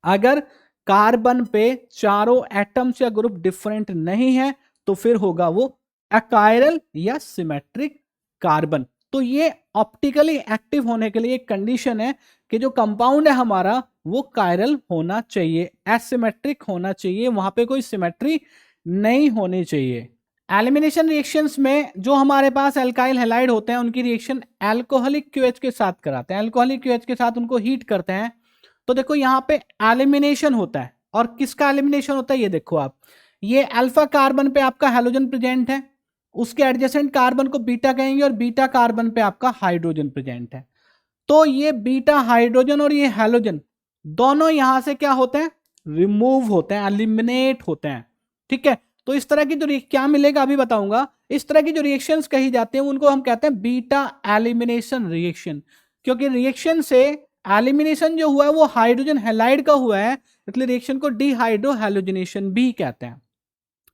अगर कार्बन पे चारों एटम्स या ग्रुप डिफरेंट नहीं है तो फिर होगा वो अकायरल या सिमेट्रिक कार्बन। तो ये ऑप्टिकली एक्टिव होने के लिए एक कंडीशन है कि जो कंपाउंड है हमारा वो कायरल होना चाहिए, एसिमेट्रिक होना चाहिए, वहां पे कोई सिमेट्री नहीं होनी चाहिए। एलिमिनेशन रिएक्शंस में जो हमारे पास एल्काइल हैलाइड होते हैं उनकी रिएक्शन एल्कोहलिक क्यूएच के साथ कराते हैं। एल्कोहलिक क्यूएच के साथ उनको हीट करते हैं तो देखो यहाँ पे एलिमिनेशन होता है। और किसका एलिमिनेशन होता है ये देखो आप, ये अल्फा कार्बन पे आपका हैलोजन प्रेजेंट है, उसके एडजेसेंट कार्बन को बीटा कहेंगे, और बीटा कार्बन पे आपका हाइड्रोजन प्रेजेंट है। तो ये बीटा हाइड्रोजन और ये हैलोजन दोनों यहां से क्या होते हैं? रिमूव होते हैं, एलिमिनेट होते हैं। ठीक है, तो इस तरह की जो क्या मिलेगा अभी बताऊंगा। इस तरह की जो रिएक्शंस कही जाती हैं उनको हम कहते हैं बीटा एलिमिनेशन रिएक्शन, क्योंकि रिएक्शन से एलिमिनेशन जो हुआ है वो हाइड्रोजन हैलाइड का हुआ है, इसलिए रिएक्शन को डिहाइड्रो हैलोजनेशन भी कहते हैं।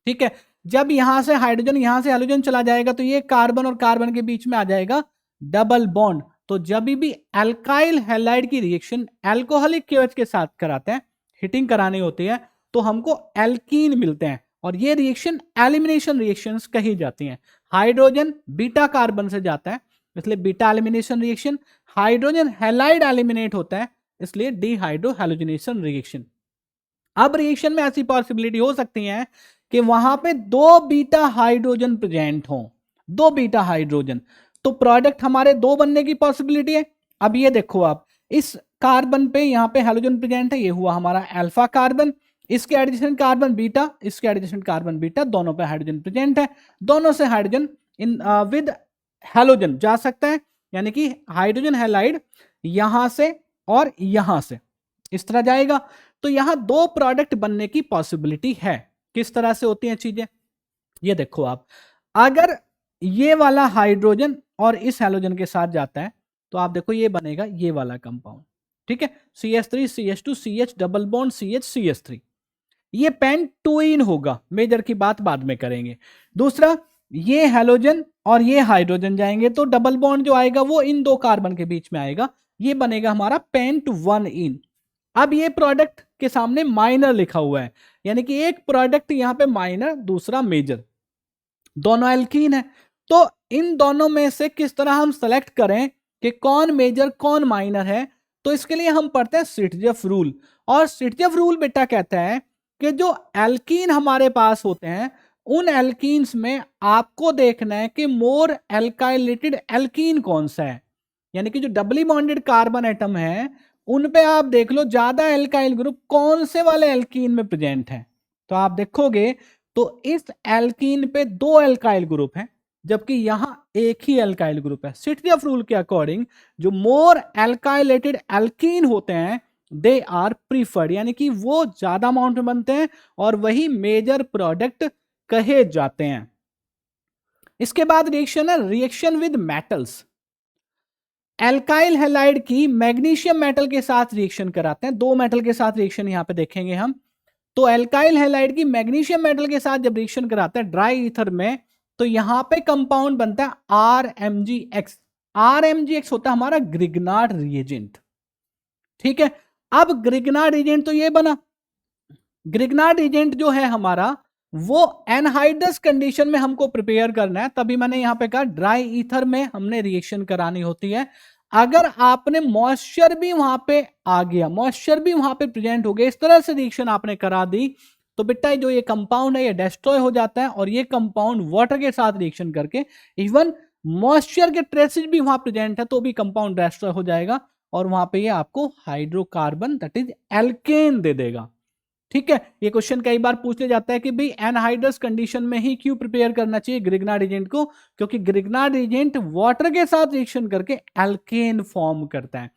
ठीक है, जब यहां से हाइड्रोजन यहां से हैलोजन चला जाएगा तो ये कार्बन और कार्बन के बीच में आ जाएगा डबल बॉन्ड। तो जब भी एल्काइल हैलाइड की रिएक्शन एल्कोहलिक केओएच के साथ कराते हैं, हीटिंग करानी होती है, तो हमको एल्कीन मिलते हैं, और ये रिएक्शन एलिमिनेशन रिएक्शंस कही जाती हैं। हाइड्रोजन बीटा कार्बन से जाता है इसलिए beta elimination reaction, hydrogen halide eliminate होता है इसलिए डिहाइड्रो हैलोजनेशन रिएक्शन। अब रिएक्शन में ऐसी पॉसिबिलिटी हो सकती है कि वहां पे 2 बीटा हाइड्रोजन प्रेजेंट हो, 2 बीटा हाइड्रोजन, तो प्रोडक्ट हमारे 2 बनने की पॉसिबिलिटी है। अब ये देखो आप, इस कार्बन पे यहां पे हैलोजन प्रेजेंट है, ये हुआ हमारा अल्फा कार्बन, इसके एडजेसेंट कार्बन बीटा, इसके एडजेसेंट कार्बन बीटा, दोनों पे हाइड्रोजन प्रेजेंट है, दोनों से हाइड्रोजन इन विद हैलोजन जा सकता है, यानी कि हाइड्रोजन हैलाइड यहां से और यहां से इस तरह जाएगा। तो यहां 2 प्रोडक्ट बनने की पॉसिबिलिटी है। किस तरह से होती हैं चीजें ये देखो आप, अगर ये वाला हाइड्रोजन और इस हैलोजन के साथ जाता है तो आप देखो ये बनेगा ये वाला कंपाउंड। ठीक है, CH3 CH2 CH double bond CH CH3, ये पेंटोइन होगा। मेजर की बात बाद में करेंगे। दूसरा, ये हैलोजन और ये हाइड्रोजन जाएंगे तो डबल बॉन्ड जो आएगा वो इन 2 कार्बन के बीच में आएगा, ये बनेगा हमारा पेंट 1 इन। अब ये प्रोडक्ट के सामने माइनर लिखा हुआ है, यानी कि एक प्रोडक्ट यहां पे माइनर दूसरा मेजर, दोनों एल्कीन है। तो इन दोनों में से किस तरह हम सेलेक्ट करें कि कौन मेजर कौन माइनर है, तो इसके लिए हम पढ़ते हैं सिटजेफ रूल। और सिटजेफ रूल बेटा कहता है कि जो एल्कीन हमारे पास होते हैं उन एल्कीन्स में आपको देखना है कि मोर एल्काइलेटेड एल्कीन कौन सा है, यानी कि जो डबली बॉन्डेड कार्बन एटम है उन पे आप देख लो ज्यादा एल्काइल ग्रुप कौन से वाले एल्कीन में प्रेजेंट है। तो आप देखोगे तो इस एल्कीन पे 2 एल्काइल ग्रुप हैं, जबकि यहां एक ही एल्काइल ग्रुप है। सिटजेफ रूल के अकॉर्डिंग जो मोर एल्काइलेटेड एल्कीन होते हैं दे आर प्रीफर्ड, यानी कि वो ज्यादा अमाउंट में बनते हैं और वही मेजर प्रोडक्ट कहे जाते हैं। इसके बाद रिएक्शन है reaction with metals. Alkyl halide की मैग्नीशियम मेटल के साथ रिएक्शन कराते हैं, 2 मेटल के साथ रिएक्शन यहां पे देखेंगे हम। तो एल्काइल हैलाइड की मैग्नीशियम मेटल के साथ जब रिएक्शन कराते हैं ड्राई ईथर में, तो यहां पे कंपाउंड बनता है RMgX। RMgX होता है हमारा ग्रिग्नार्ड रिएजेंट। ठीक है, अब ग्रिग्नार्ड रिएजेंट तो ये बना, ग्रिग्नार्ड रिएजेंट जो है हमारा वो एनहाइड्रस कंडीशन में हमको प्रिपेयर करना है, तभी मैंने यहां पे कहा ड्राई ईथर में हमने रिएक्शन करानी होती है। अगर आपने मॉइस्चर भी वहां पे आ गया, मॉइस्चर भी वहां पे प्रेजेंट हो गया, इस तरह से रिएक्शन आपने करा दी, तो बेटा जो ये कंपाउंड है ये डिस्ट्रॉय हो जाता है और ये कंपाउंड वाटर के साथ रिएक्शन करके इवन मॉइस्चर के ट्रेसेस भी वहां प्रेजेंट है तो भी कंपाउंड डिस्ट्रॉय हो जाएगा और वहां पे ये आपको हाइड्रोकार्बन दैट इज एल्केन दे देगा। ठीक है, ये क्वेश्चन कई बार पूछ लिया जाता है कि भाई एनहाइड्रस कंडीशन में ही क्यों प्रिपेयर करना चाहिए ग्रिग्नार्ड एजेंट को, क्योंकि ग्रिग्नार्ड एजेंट वाटर के साथ रिएक्शन करके एल्केन फॉर्म करता है।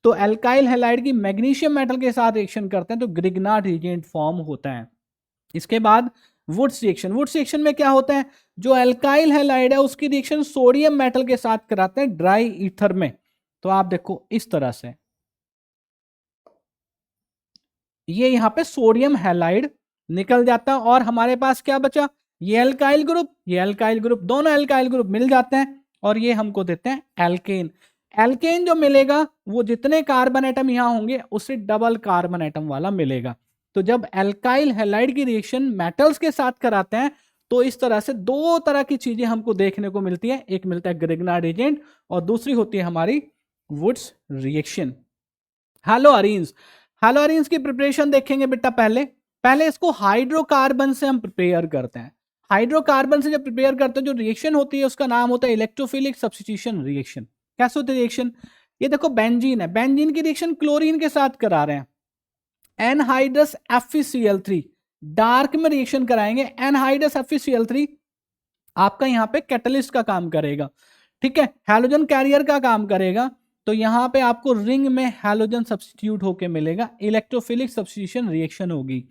तो एल्काइल हैलाइड की मैग्नीशियम मेटल के साथ रिएक्शन करते हैं तो ग्रिग्नार्ड एजेंट फॉर्म होता है। इसके बाद वुड्स रिएक्शन। वुड्स रिएक्शन में क्या होता है, जो एल्काइल हैलाइड है उसकी रिएक्शन सोडियम मेटल के साथ कराते हैं ड्राई ईथर में। तो आप देखो इस तरह से ये यहां पे सोडियम हैलाइड निकल जाता है और हमारे पास क्या बचा, ये एल्काइल ग्रुप, ये एल्काइल ग्रुप, दोनों एल्काइल ग्रुप मिल जाते हैं और ये हमको देते हैं एल्केन। एल्केन जो मिलेगा वो जितने कार्बन एटम यहां होंगे उससे डबल कार्बन एटम वाला मिलेगा। तो जब एल्काइल हैलाइड की रिएक्शन मेटल्स के साथ कराते हैं तो इस तरह से 2 तरह की चीजें हमको देखने को मिलती है, एक मिलता है ग्रिग्नार्ड एजेंट और दूसरी होती है हमारी वुड्स रिएक्शन। हैलोअरीन्स। हैलोअरीन्स की प्रिपरेशन देखेंगे बेटा, पहले इसको हाइड्रोकार्बन से हम प्रिपेयर करते हैं। हाइड्रोकार्बन से जब प्रिपेयर करते हैं जो रिएक्शन होती है उसका नाम होता है इलेक्ट्रोफिलिक सब्स्टिट्यूशन रिएक्शन। कैसे होती है रिएक्शन, ये देखो बेंजीन है, बेंजीन की रिएक्शन क्लोरीन के साथ करा रहे हैं, एनहाइड्रस FeCl3 डार्क में रिएक्शन कराएंगे। एनहाइड्रस FeCl3 आपका यहां पे कैटलिस्ट का काम करेगा, ठीक है, हैलोजन कैरियर का काम करेगा। तो यहां पे आपको रिंग में हैलोजन सब्स्टिट्यूट होके मिलेगा, इलेक्ट्रोफिलिक सब्स्टिट्यूशन रिएक्शन होगी।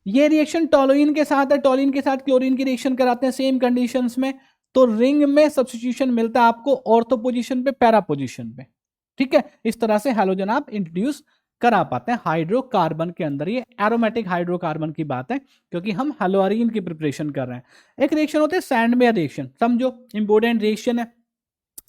ये रिएक्शन टोलुइन के साथ है, टोलुइन के साथ क्लोरीन की रिएक्शन कराते हैं सेम कंडीशंस में, तो रिंग में सब्स्टिट्यूशन मिलता है आपको ऑर्थो पोजीशन पे, पैरा पोजीशन पे। ठीक है, इस तरह से हैलोजन आप इंट्रोड्यूस करा पाते हैं हाइड्रोकार्बन के अंदर। ये एरोमेटिक हाइड्रोकार्बन की बात है क्योंकि हम हैलोअरीन की प्रिपरेशन कर रहे हैं। एक रिएक्शन होते हैं सैंडमेयर रिएक्शन, समझो इंपोर्टेंट रिएक्शन है।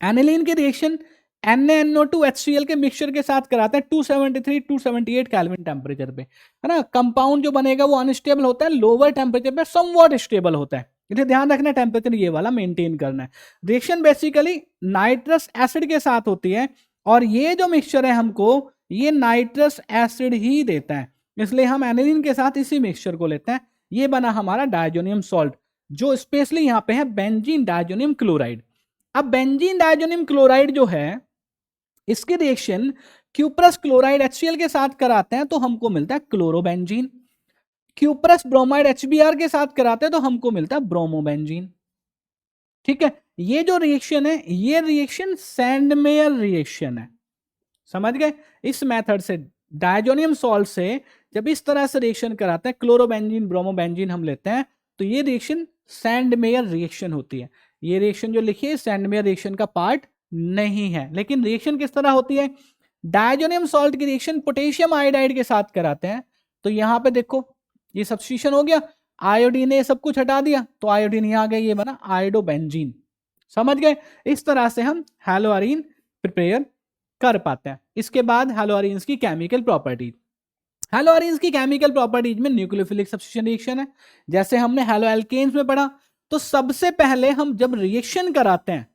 एनिलीन की रिएक्शन NaNO2HCl के मिक्सचर के साथ कराते हैं 273-278 केल्विन टेम्परेचर पे, है ना। कंपाउंड जो बनेगा वो अनस्टेबल होता है, लोअर टेम्परेचर पे समवॉट स्टेबल होता है। इसे ध्यान रखना है, टेम्परेचर ये वाला मेंटेन करना है। रिएक्शन बेसिकली नाइट्रस एसिड के साथ होती है और ये जो मिक्सचर है हमको ये नाइट्रस एसिड ही देता है, इसलिए हम एनिलीन के साथ इसी मिक्सचर को लेते हैं। ये बना हमारा डायजोनियम सॉल्ट जो स्पेशली यहां पे है बेंजीन डायजोनियम क्लोराइड। अब बेंजीन डायजोनियम क्लोराइड जो है इसकी रिएक्शन क्यूप्रस क्लोराइड HCl के साथ कराते हैं तो हमको मिलता है क्लोरोबेंजीन। क्यूप्रस ब्रोमाइड HBr के साथ कराते हैं तो हमको मिलता है ब्रोमोबेंजीन। ठीक है, ये जो रिएक्शन है ये रिएक्शन सैंडमेयर रिएक्शन है, समझ गए। इस मेथड से डायजोनियम सॉल्ट से जब इस तरह से रिएक्शन कराते हैं क्लोरोबेंजीन ब्रोमोबेंजीन हम लेते हैं तो ये रिएक्शन सैंडमेयर रिएक्शन होती है। ये रिएक्शन जो लिखी है सैंडमेयर रिएक्शन का पार्ट नहीं है, लेकिन रिएक्शन किस तरह होती है, डायजोनियम सॉल्ट की रिएक्शन पोटेशियम आयोडाइड के साथ कराते हैं तो यहां पे देखो ये सब्स्टिट्यूशन हो गया, आयोडीन ने सब कुछ हटा दिया तो आयोडीन यहां आ गया, ये बना आयोडोबेंजीन। समझ गए, इस तरह से हम हैलोअरीन प्रिपेयर कर पाते हैं। इसके बाद हैलोअरीन्स की केमिकल प्रॉपर्टीज। हैलोअरीन्स की केमिकल प्रॉपर्टीज में न्यूक्लियोफिलिक सब्स्टिट्यूशन रिएक्शन है, जैसे हमने हैलोएल्केन्स में पढ़ा। तो सबसे पहले हम जब रिएक्शन कराते हैं,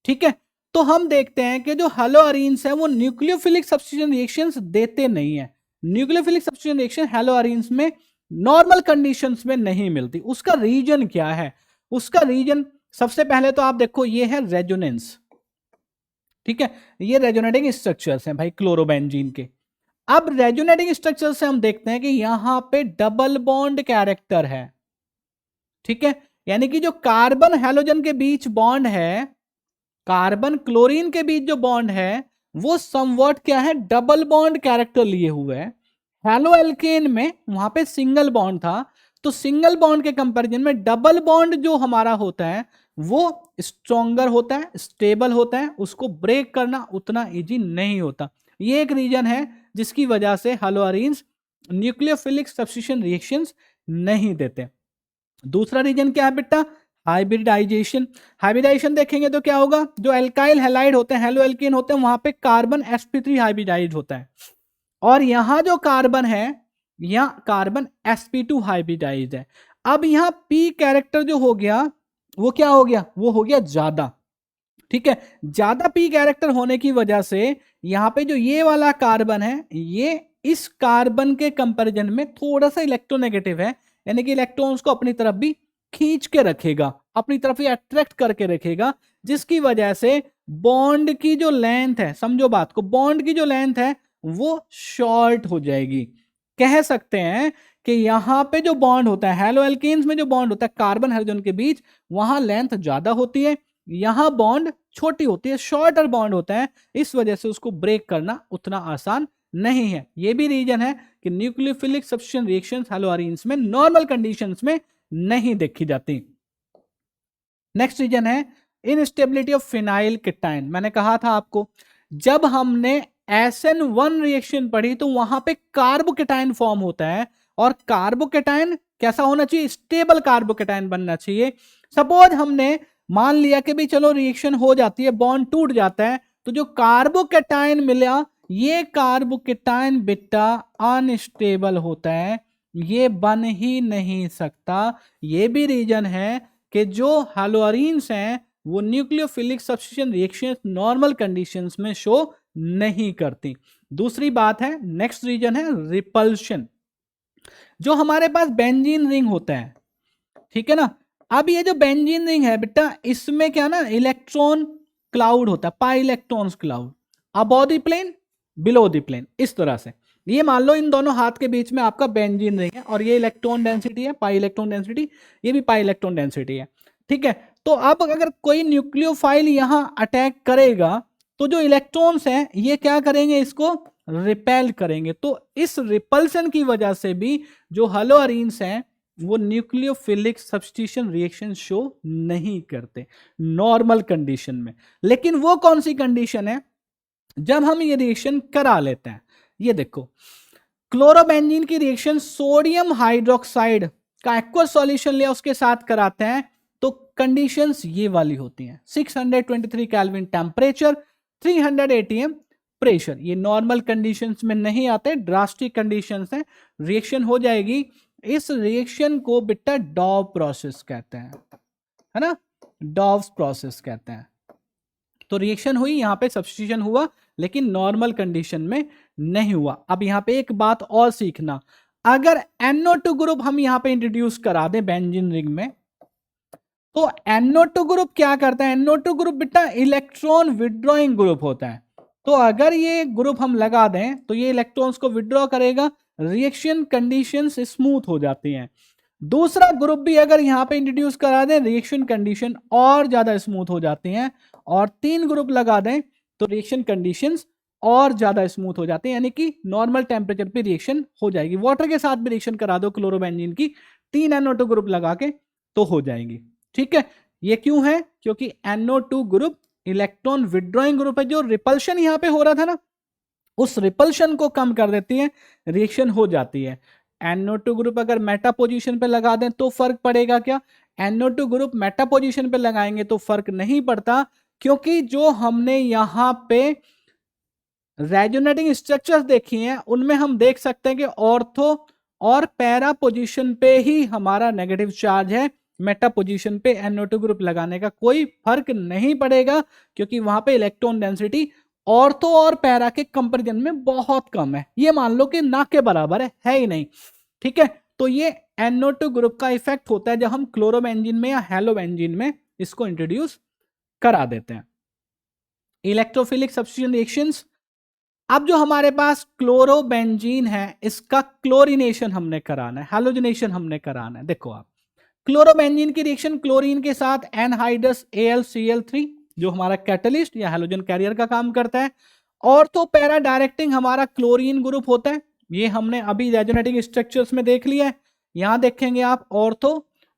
ठीक है, तो हम देखते हैं कि जो हैलोअरीन्स है वो न्यूक्लियोफिलिक सब्स्टिट्यूशन रिएक्शंस देते नहीं है। न्यूक्लियोफिलिक सब्स्टिट्यूशन रिएक्शन हैलोअरीन्स में नॉर्मल कंडीशंस में नहीं मिलती। उसका रीजन क्या है? उसका रीजन सबसे पहले तो आप देखो, ये है रेजोनेंस, ठीक है, ये रेजोनेटिंग स्ट्रक्चर्स हैं भाई क्लोरोबेंजीन के। अब रेजोनेटिंग स्ट्रक्चर से हम देखते हैं कि यहां पे डबल बॉन्ड कैरेक्टर है, ठीक है, यानी कि जो कार्बन हैलोजन के बीच बॉन्ड है, कार्बन क्लोरीन के बीच जो बॉन्ड है वो समवॉट क्या है, डबल बॉन्ड कैरेक्टर लिए हुए है। हैलो एल्केन में वहां पे सिंगल बॉन्ड था, तो सिंगल बॉन्ड के कंपैरिजन में डबल बॉन्ड जो हमारा होता है वो स्ट्रॉन्गर होता है, स्टेबल होता है, उसको ब्रेक करना उतना इजी नहीं होता। ये एक रीजन है जिसकी वजह से हैलोअरीन्स न्यूक्लियोफिलिक सब्स्टिट्यूशन रिएक्शंस नहीं देते। दूसरा रीजन क्या है बेटा? हाइब्रिडाइजेशन। हाइब्रिडाइजेशन देखेंगे तो क्या होगा, जो एल्काइल हैलाइड होते हैं, हेलो एल्केन होते हैं, वहां पे कार्बन sp3 हाइब्रिडाइज होता है, और यहां जो कार्बन है, यहां कार्बन sp2 हाइब्रिडाइज है। अब यहां p कैरेक्टर जो हो गया वो क्या हो गया, वो हो गया ज्यादा, ठीक है। ज्यादा p कैरेक्टर होने की वजह से यहां पे जो ये वाला कार्बन है, ये इस कार्बन के कंपैरिजन में थोड़ा सा इलेक्ट्रोनेगेटिव है, यानी कि इलेक्ट्रॉन्स को अपनी तरफ भी खींच के रखेगा, अपनी तरफ ही अट्रैक्ट करके रखेगा, जिसकी वजह से बॉन्ड की जो लेंथ है, समझो बात को, बॉन्ड की जो लेंथ है वो शॉर्ट हो जाएगी। कह सकते हैं कि यहां पे जो बॉन्ड होता है, हैलो एल्केन्स में जो बॉन्ड होता है कार्बन हाइड्रोजन के बीच, वहां लेंथ ज्यादा होती है, यहां बॉन्ड छोटी होती है, शॉर्टर बॉन्ड होता है, इस वजह से उसको ब्रेक करना उतना आसान नहीं है। यह भी रीजन है कि न्यूक्लियोफिलिक सब्स्टिट्यूशन रिएक्शंस हैलोअरीन्स में नॉर्मल कंडीशंस में नहीं देखी जाती। नेक्स्ट रीजन है इनस्टेबिलिटी ऑफ फिनाइल कीटाइन। मैंने कहा था आपको, जब हमने SN1 रिएक्शन पढ़ी तो वहां पे कार्बोकेटाइन फॉर्म होता है, और कार्बोकेटाइन कैसा होना चाहिए, स्टेबल कार्बोकेटाइन बनना चाहिए। सपोज हमने मान लिया कि भी चलो रिएक्शन हो जाती है, बॉन्ड टूट जाता है, तो जो कार्बोकेटाइन मिला, ये कार्बोकेटाइन बेटा अनस्टेबल होता है, ये बन ही नहीं सकता। ये भी रीजन है कि जो हैलोअरीन्स हैं वो nucleophilic substitution reactions normal conditions में शो नहीं करती। दूसरी बात है, नेक्स्ट रीजन है रिपल्शन। जो हमारे पास बेंजीन रिंग होता है, ठीक है ना, अब ये जो बेंजीन रिंग है बेटा, इसमें क्या ना, इलेक्ट्रॉन क्लाउड होता है, pi electrons cloud, above the plane below the plane, इस तरह से। ये मान लो इन दोनों हाथ के बीच में आपका बेंजीन रिंग है, और ये इलेक्ट्रॉन डेंसिटी है, पाई इलेक्ट्रॉन डेंसिटी, ये भी पाई इलेक्ट्रॉन डेंसिटी है, ठीक है। तो अब अगर कोई न्यूक्लियोफाइल यहां अटैक करेगा, तो जो इलेक्ट्रॉन्स हैं ये क्या करेंगे, इसको रिपेल करेंगे। तो इस रिपल्सन की वजह से भी जो हैलोअरीन्स हैं वो न्यूक्लियोफिलिक सब्स्टिट्यूशन रिएक्शन शो नहीं करते नॉर्मल कंडीशन में। लेकिन वो कौन सी कंडीशन है, जब हम ये रिएक्शन करा लेते हैं। ये देखो, क्लोरोबेंजीन की रिएक्शन सोडियम हाइड्रोक्साइड का एक्वस सॉल्यूशन लिया उसके साथ कराते हैं, तो कंडीशंस ये वाली होती हैं, 623 केल्विन टेम्परेचर, 300 atm प्रेशर। ये नॉर्मल कंडीशंस में नहीं आते, ड्रास्टिक कंडीशंस हैं, रिएक्शन हो जाएगी। इस रिएक्शन को बेटा डॉव प्रोसेस कहते हैं, है ना, डॉव प्रोसेस कहते हैं। तो रिएक्शन हुई, यहां पे सब्स्टिट्यूशन हुआ, लेकिन नॉर्मल कंडीशन में नहीं हुआ। अब यहां पे एक बात और सीखना, अगर NO2 ग्रुप हम यहां पे इंट्रोड्यूस करा दें बेंजीन रिंग में, तो NO2 ग्रुप क्या करता है, NO2 ग्रुप बेटा इलेक्ट्रॉन विड्रॉइंग ग्रुप होता है। तो अगर ये ग्रुप हम लगा दें तो ये इलेक्ट्रॉन्स को विड्रॉ करेगा, रिएक्शन कंडीशंस स्मूथ हो जाती हैं। दूसरा ग्रुप भी अगर यहां पे इंट्रोड्यूस करा दें, रिएक्शन कंडीशन और ज्यादा स्मूथ हो जाती हैं, और 3 ग्रुप लगा दें तो रिएक्शन कंडीशंस और ज्यादा स्मूथ हो जाते हैं, यानी कि नॉर्मल टेम्परेचर पे रिएक्शन हो जाएगी। वाटर के साथ भी रिएक्शन करा दो क्लोरोबेंजीन की, 3 NO2 ग्रुप लगा के तो हो जाएंगी, ठीक है। ये क्यों है, क्योंकि NO2 group electron withdrawing group है। जो रिपल्शन यहां पे हो रहा था ना, उस रिपल्शन को कम कर देती है, रिएक्शन हो जाती है। NO2 ग्रुप अगर मेटा पोजीशन पे लगा दें तो फर्क पड़ेगा क्या, NO2 ग्रुप मेटा पोजीशन पे लगाएंगे तो फर्क नहीं पड़ता, क्योंकि जो हमने यहां पे रेजोनेटिंग स्ट्रक्चर्स देखी हैं उनमें हम देख सकते हैं कि ऑर्थो और पैरा पोजीशन पे ही हमारा नेगेटिव चार्ज है, मेटा पोजीशन पे NO2 ग्रुप लगाने का कोई फर्क नहीं पड़ेगा, क्योंकि वहां पे इलेक्ट्रॉन डेंसिटी ऑर्थो और पैरा के कंपैरिजन में बहुत कम है। ये मान लो कि ना के बराबर है ही नहीं। ठीक है, तो ये NO2 ग्रुप का इफेक्ट होता है जब हम क्लोरोबेंजीन में या हेलोबेंजीन में इसको इंट्रोड्यूस करा देते हैं। इलेक्ट्रोफिलिक सब्स्टिट्यूशन रिएक्शंस, अब जो हमारे पास क्लोरोबेंजीन है इसका क्लोरीनेशन हमने कराना है, हैलोजनेशन हमने कराना है। देखो आप, क्लोरोबेंजीन की रिएक्शन क्लोरीन के साथ एनहाइड्रस AlCl3 जो हमारा कैटलिस्ट या हैलोजन कैरियर का काम करता है। ऑर्थो पैरा डायरेक्टिंग हमारा क्लोरीन ग्रुप होता है, ये हमने अभी रेजोनेटिंग स्ट्रक्चर्स में देख लिया है। यहां देखेंगे आप ऑर्थो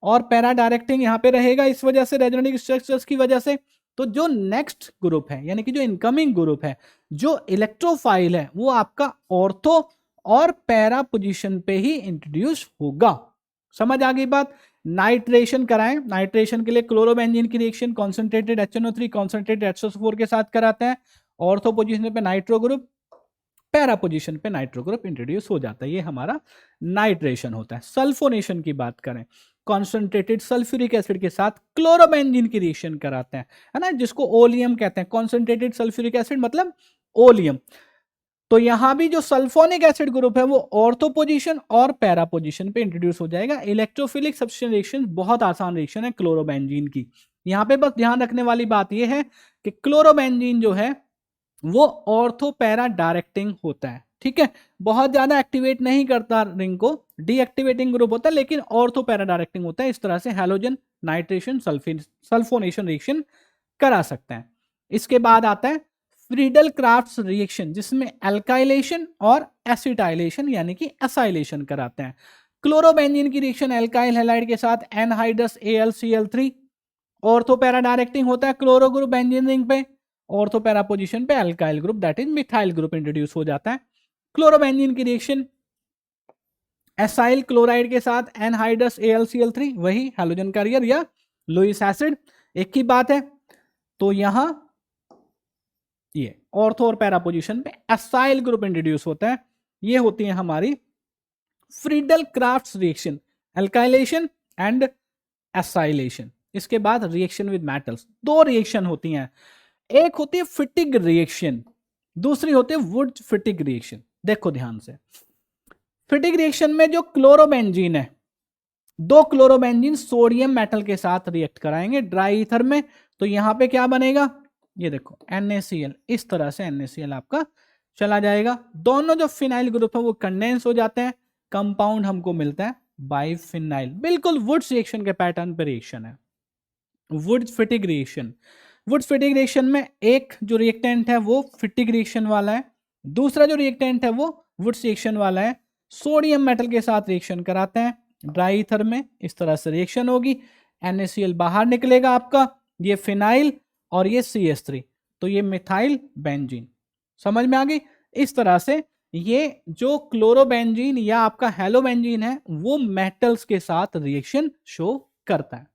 और पैरा डायरेक्टिंग यहां पे रहेगा, इस वजह से रेजोनेटिंग स्ट्रक्चर्स की वजह से। तो जो नेक्स्ट ग्रुप है यानी कि जो इनकमिंग ग्रुप है, जो इलेक्ट्रोफाइल है, वो आपका ऑर्थो और पैरा पोजीशन पे ही इंट्रोड्यूस होगा। समझ आ गई बात। नाइट्रेशन कराएं, नाइट्रेशन के लिए क्लोरोबेंजीन की reaction concentrated HNO3 concentrated H2SO4 के साथ कराते हैं। ऑर्थो पोजीशन पे नाइट्रो ग्रुप, पैरा पोजीशन पे नाइट्रो ग्रुप इंट्रोड्यूस हो जाता है, ये हमारा नाइट्रेशन होता है। सल्फोनेशन की बात करें, कॉन्सेंट्रेटेड सल्फ्यूरिक एसिड के साथ क्लोरोबेंजीन की रिएक्शन कराते हैं, है ना, जिसको ओलियम कहते हैं। कॉन्सेंट्रेटेड सल्फ्यूरिक एसिड मतलब ओलियम। तो यहां भी जो सल्फोनिक एसिड ग्रुप है वो ऑर्थो पोजीशन और पैरा पोजीशन पे इंट्रोड्यूस हो जाएगा। इलेक्ट्रोफिलिक सब्स्टिट्यूशन रिएक्शन बहुत आसान रिएक्शन है क्लोरोबेंजीन की। यहां पे बस ध्यान रखने वाली बात यह है कि क्लोरोबेंजीन जो है वो ऑर्थो पैरा डायरेक्टिंग होता है। ठीक है, बहुत ज्यादा एक्टिवेट नहीं करता रिंग को, डीएक्टिवेटिंग ग्रुप होता है, लेकिन ऑर्थो पैरा डायरेक्टिंग होता है। इस तरह से हैलोजन नाइट्रेशन सल्फोनेशन रिएक्शन करा सकते हैं। इसके बाद आता है फ्रीडल क्राफ्ट्स रिएक्शन, जिसमें एल्काइलेशन और एसिटाइलेशन यानी कि एसाइलेशन कराते हैं। क्लोरोबेंजीन की रिएक्शन एल्काइल हैलाइड के साथ anhydrous AlCl3, ortho para directing होता है क्लोरो ग्रुप बेंजीन रिंग पे, ऑर्थो पैरा पोजीशन पे alkyl group that is methyl group introduce हो जाता है। क्लोरोबेंजीन की रिएक्शन एसाइल क्लोराइड के साथ एनहाइड्रस AlCl3, वही हैलोजन कैरियर या लुईस एसिड, एक ही बात है। तो यहां ये ऑर्थो और पैरा पोजीशन पे एसाइल ग्रुप इंट्रोड्यूस होता है। ये होती है हमारी Friedel crafts reaction, alkylation and acylation. इसके बाद रिएक्शन विद मेटल्स, दो रिएक्शन होती हैं, एक होती है फिटिग रिएक्शन, दूसरी होती है वुड फिटिग रिएक्शन। देखो ध्यान से, फिटिग रिएक्शन में जो क्लोरोबेंजीन है, दो क्लोरोबेंजीन सोडियम मेटल के साथ रिएक्ट कराएंगे ड्राई ईथर में। तो यहां पे क्या बनेगा, ये देखो NaCl, इस तरह से NaCl आपका चला जाएगा। दोनों जो फिनाइल ग्रुप है वो कंडेंस हो जाते हैं, कंपाउंड हमको मिलता है बाइफिनाइल। बिल्कुल वुड्स रिएक्शन के पैटर्न पर रिएक्शन है, वुड्स फिटिग रिएक्शन। वुड्स फिटिग रिएक्शन में एक जो रिएक्टेंट है वो फिटिग रिएक्शन वाला है, दूसरा जो रिएक्टेंट है वो वुड्स रिएक्शन वाला है। सोडियम मेटल के साथ रिएक्शन कराते हैं ड्राई ईथर में, इस तरह से रिएक्शन होगी। NaCl बाहर निकलेगा आपका, ये फिनाइल और ये CH3, तो ये मिथाइल बेंजीन। समझ में आ गई। इस तरह से ये जो क्लोरोबेंजीन या आपका हेलोबेंजीन है वो मेटल्स के साथ रिएक्शन शो करता है।